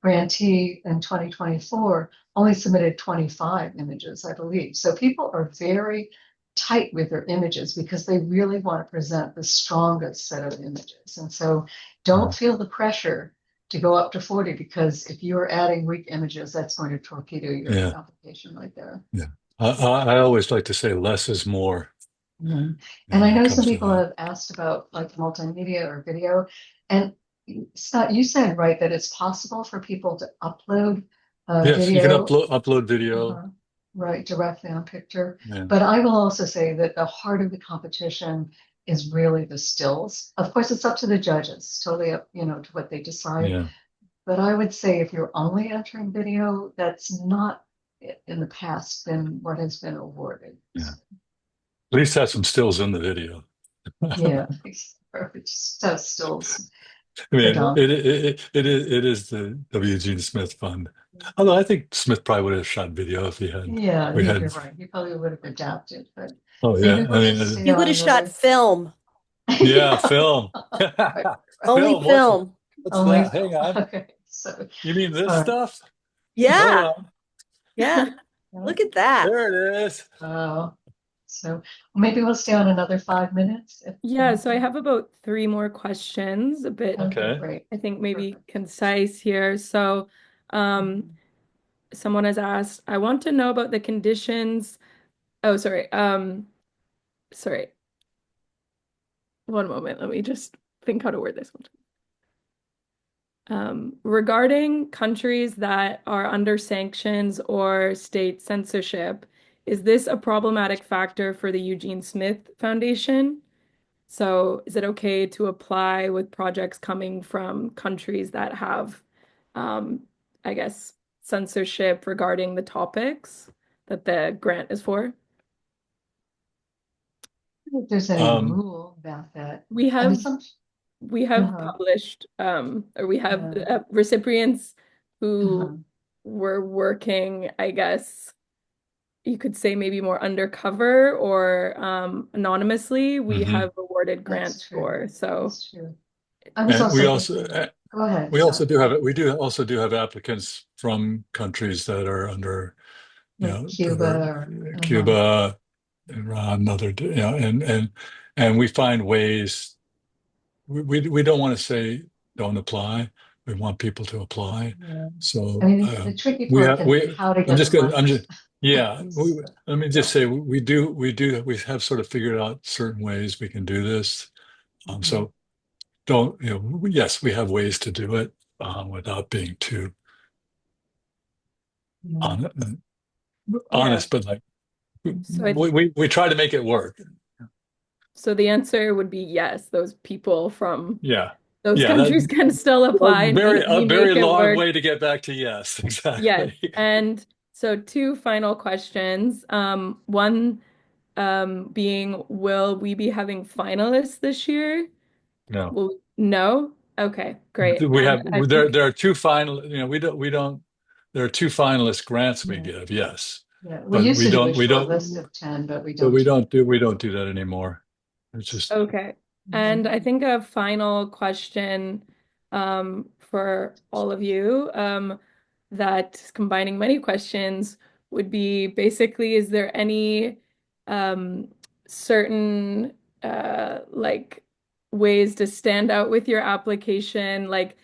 grantee in 2024, only submitted 25 images, I believe. So people are very tight with their images because they really want to present the strongest set of images. And so don't feel the pressure to go up to 40, because if you're adding weak images, that's going to torpedo your application right there. Yeah. I always like to say less is more. And I know some people have asked about like multimedia or video. And Scott, you said, right, that it's possible for people to upload Yes, video. you can upload video. Right, directly on Pictor. Yeah. But I will also say that the heart of the competition is really the stills. Of course, it's up to the judges, totally up, to what they decide. Yeah. But I would say if you're only entering video, that's not in the past been what has been awarded. Yeah. At least have some stills in the video. Yeah, just stills. I mean, it is the Eugene Smith Fund. Although I think Smith probably would have shot video if he had. Yeah, you're right. He probably would have adapted, but oh yeah, I mean, he would have shot film. Yeah, film. Only film. What's that? Hang on. Okay, so you mean this stuff? Yeah. Yeah. Look at that. There it is. So maybe we'll stay on another 5 minutes. Yeah, so I have about 3 more questions, a bit, great. I think maybe concise here. So someone has asked, I want to know about the conditions. Oh, sorry. Sorry. One moment. Let me just think how to word this one. Regarding countries that are under sanctions or state censorship, is this a problematic factor for the Eugene Smith Foundation? So is it okay to apply with projects coming from countries that have, I guess, censorship regarding the topics? that the grant is for? I don't know if there's any rule about that. We I mean, have we have Uh-huh. published or we have Yeah. recipients who Uh-huh. were working, I guess you could say maybe more undercover or anonymously, we have awarded That's grants true. for. So That's true. I was And we also also thinking, go ahead, we also Scott. do have we do also do have applicants from countries that are under, you Like know, that Cuba are or Cuba, Iran, other, you know, and we find ways. We don't want to say don't apply. We want people to apply. yeah. So I mean, the tricky we part have can be how to get the I'm money. just yeah. So, Let me just say we have sort of figured out certain ways we can do this. So don't, you know, yes, we have ways to do it without being too yeah. on, yeah. honest, but like So we try to make it work. so the answer would be yes, those people from Yeah. those Yeah, countries can still apply and a we very make it long work. way to get back to yes, Yes. exactly. And so two final questions. One being, will we be having finalists this year? No. No? Okay, great. We And have I think, there are two final, you know, we don't there are two finalist grants we Yeah. give, yes. Yeah. We But used to do a we short don't list of 10, but we don't we don't do that anymore. It's just okay. And I think a final question for all of you that combining many questions would be basically, is there any um, certain like ways to stand out with your application? Like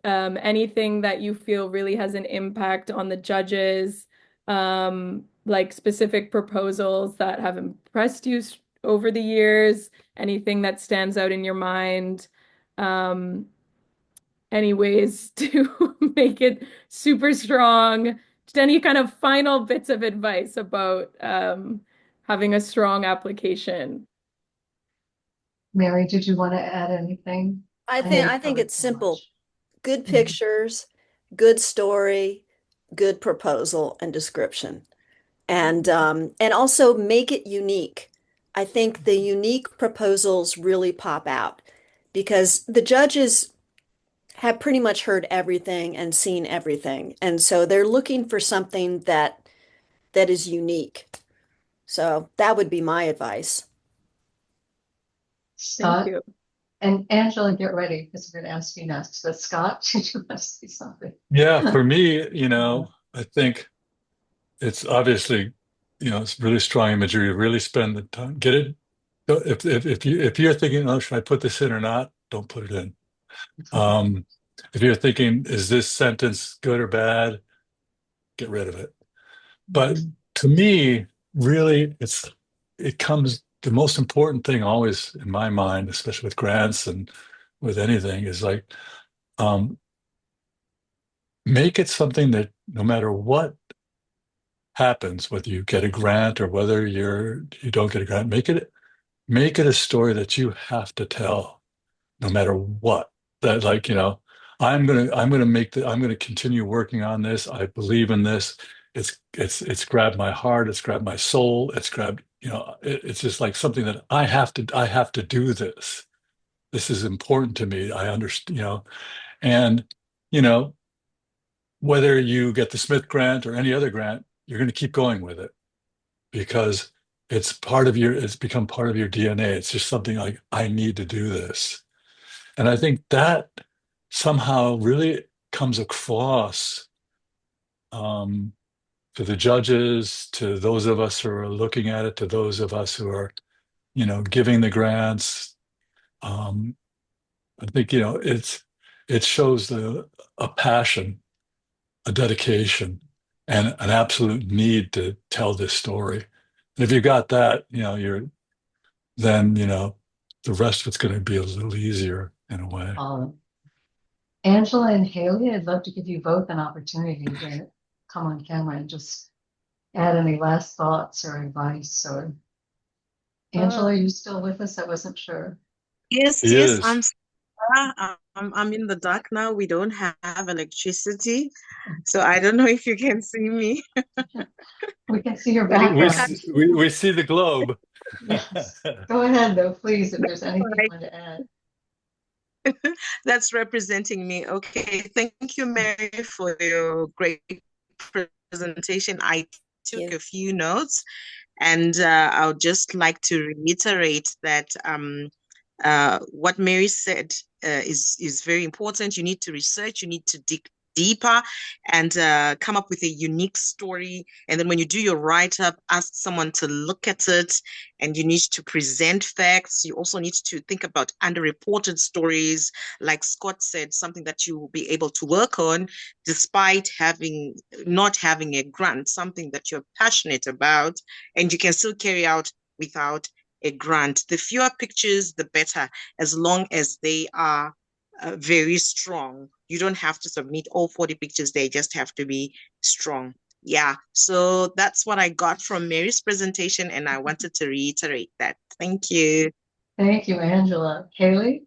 anything that you feel really has an impact on the judges, like specific proposals that have impressed you over the years, anything that stands out in your mind, um, any ways to make it super strong, just any kind of final bits of advice about having a strong application. Mary, did you want to add anything? I I know think you I think covered it's so simple. much. Good pictures, good story, good proposal and description. And also make it unique. I think the unique proposals really pop out because the judges have pretty much heard everything and seen everything. And so they're looking for something that is unique. So that would be my advice. Thank Scott you. and Angela, get ready because we're going to ask you next. But Scott, did you want to say something? yeah, for me, you know, I think it's obviously, you know, it's really strong imagery. Really spend the time, get it. If you're thinking, oh, should I put this in or not? Don't put it in. Um, if you're thinking, is this sentence good or bad? Get rid of it. But to me, really, it comes the most important thing always in my mind, especially with grants and with anything, is like make it something that no matter what happens, whether you get a grant or whether you don't get a grant, make it a story that you have to tell no matter what. That, like, you know, I'm gonna continue working on this. I believe in this. It's grabbed my heart, it's grabbed my soul, it's grabbed, you know, it's just like something that I have to do this. This is important to me. I understand, you know, and you know, whether you get the Smith grant or any other grant, you're going to keep going with it because it's become part of your DNA. It's just something like, I need to do this. And I think that somehow really comes across to the judges, to those of us who are looking at it, to those of us who are, you know, giving the grants. Um, I think, you know, it shows a passion, a dedication, and an absolute need to tell this story. And if you got that, you know, then, you know, the rest of it's going to be a little easier in a way. Angela and Haley, I'd love to give you both an opportunity to come on camera and just add any last thoughts or advice. Or Angela, are you still with us? I wasn't sure. Yes, He yes, is. I'm in the dark now. We don't have electricity, so I don't know if you can see me. We can see your We, background. we see the globe. Yes. Go ahead, though, please, if there's All anything you right. want to add. That's representing me. Okay. Thank you, Mary, for your great presentation. I took a few notes, and I would just like to reiterate that what Mary said is very important. You need to research, you need to dig deeper and come up with a unique story. And then when you do your write-up, ask someone to look at it, and you need to present facts. You also need to think about underreported stories, like Scott said, something that you will be able to work on despite not having a grant, something that you're passionate about, and you can still carry out without a grant. The fewer pictures, the better, as long as they are very strong. You don't have to submit all 40 pictures. They just have to be strong. Yeah, so that's what I got from Mary's presentation, and I wanted to reiterate that. Thank you. Thank you, Angela. Haley?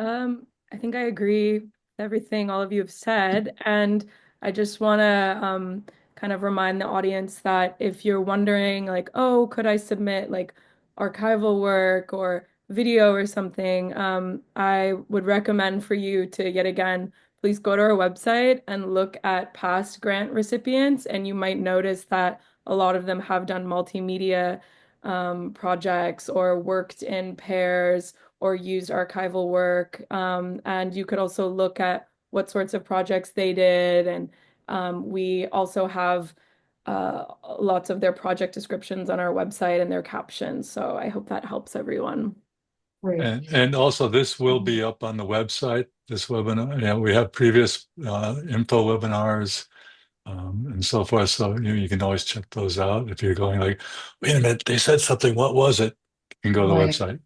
I think I agree with everything all of you have said, and I just want to kind of remind the audience that if you're wondering, like, oh, could I submit like archival work or video or something, I would recommend for you to, yet again, please go to our website and look at past grant recipients, and you might notice that a lot of them have done multimedia projects or worked in pairs or used archival work. And you could also look at what sorts of projects they did. And we also have lots of their project descriptions on our website and their captions. So I hope that helps everyone. Great. And also this will be up on the website, this webinar. Yeah, we have previous info webinars and so forth. So you can always check those out. If you're going like, wait a minute, they said something, what was it? You can go to the Right. website.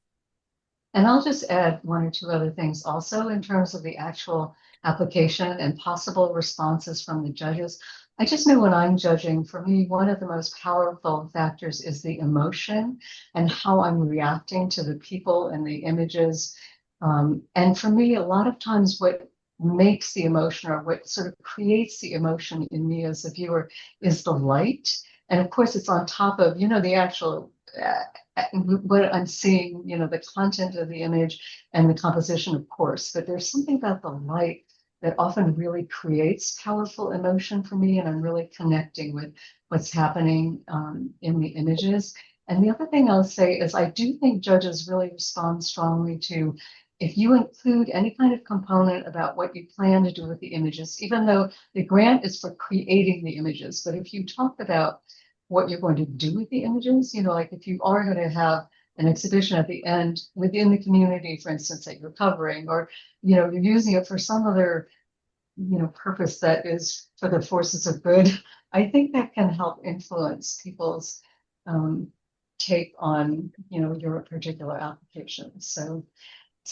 And I'll just add one or two other things also in terms of the actual application and possible responses from the judges. I just know when I'm judging, for me, one of the most powerful factors is the emotion and how I'm reacting to the people and the images. And for me, a lot of times what makes the emotion or what sort of creates the emotion in me as a viewer is the light. And of course, it's on top of, the actual what I'm seeing, the content of the image and the composition, of course, but there's something about the light that often really creates powerful emotion for me, and I'm really connecting with what's happening in the images. And the other thing I'll say is I do think judges really respond strongly to if you include any kind of component about what you plan to do with the images, even though the grant is for creating the images, but if you talk about what you're going to do with the images, like if you are going to have an exhibition at the end within the community, for instance, that you're covering, or, you're using it for some other, purpose that is for the forces of good, I think that can help influence people's take on, your particular application. So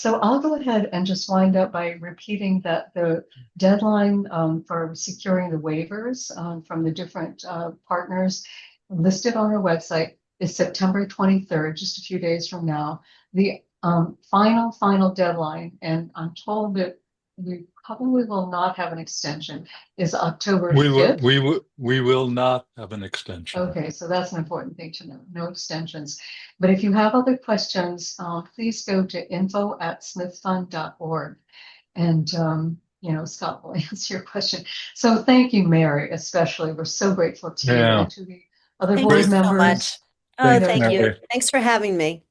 I'll go ahead and just wind up by repeating that the deadline for securing the waivers from the different partners listed on our website is September 23rd, just a few days from now. The final deadline, and I'm told that we probably will not have an extension, is October 5th. We will not have an extension. Okay, so that's an important thing to know. No extensions. But if you have other questions, please go to info@smithfund.org. And, Scott will answer your question. So thank you, Mary, especially. We're so grateful to you and to the other Thank board you so members. much. Oh, Thanks, thank you. Mary. Thanks for having me.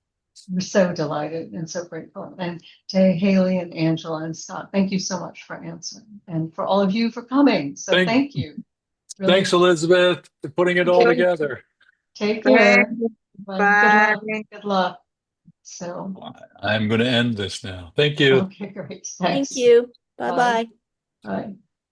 We're so delighted and so grateful. And to Haley and Angela and Scott, thank you so much for answering, and for all of you for coming. So thank you. Really. Thanks, Elizabeth, for putting it all together. Take care. Bye. Good luck. So I'm going to end this now. Thank you. okay, great. Thanks. Thank you. Bye-bye. Bye.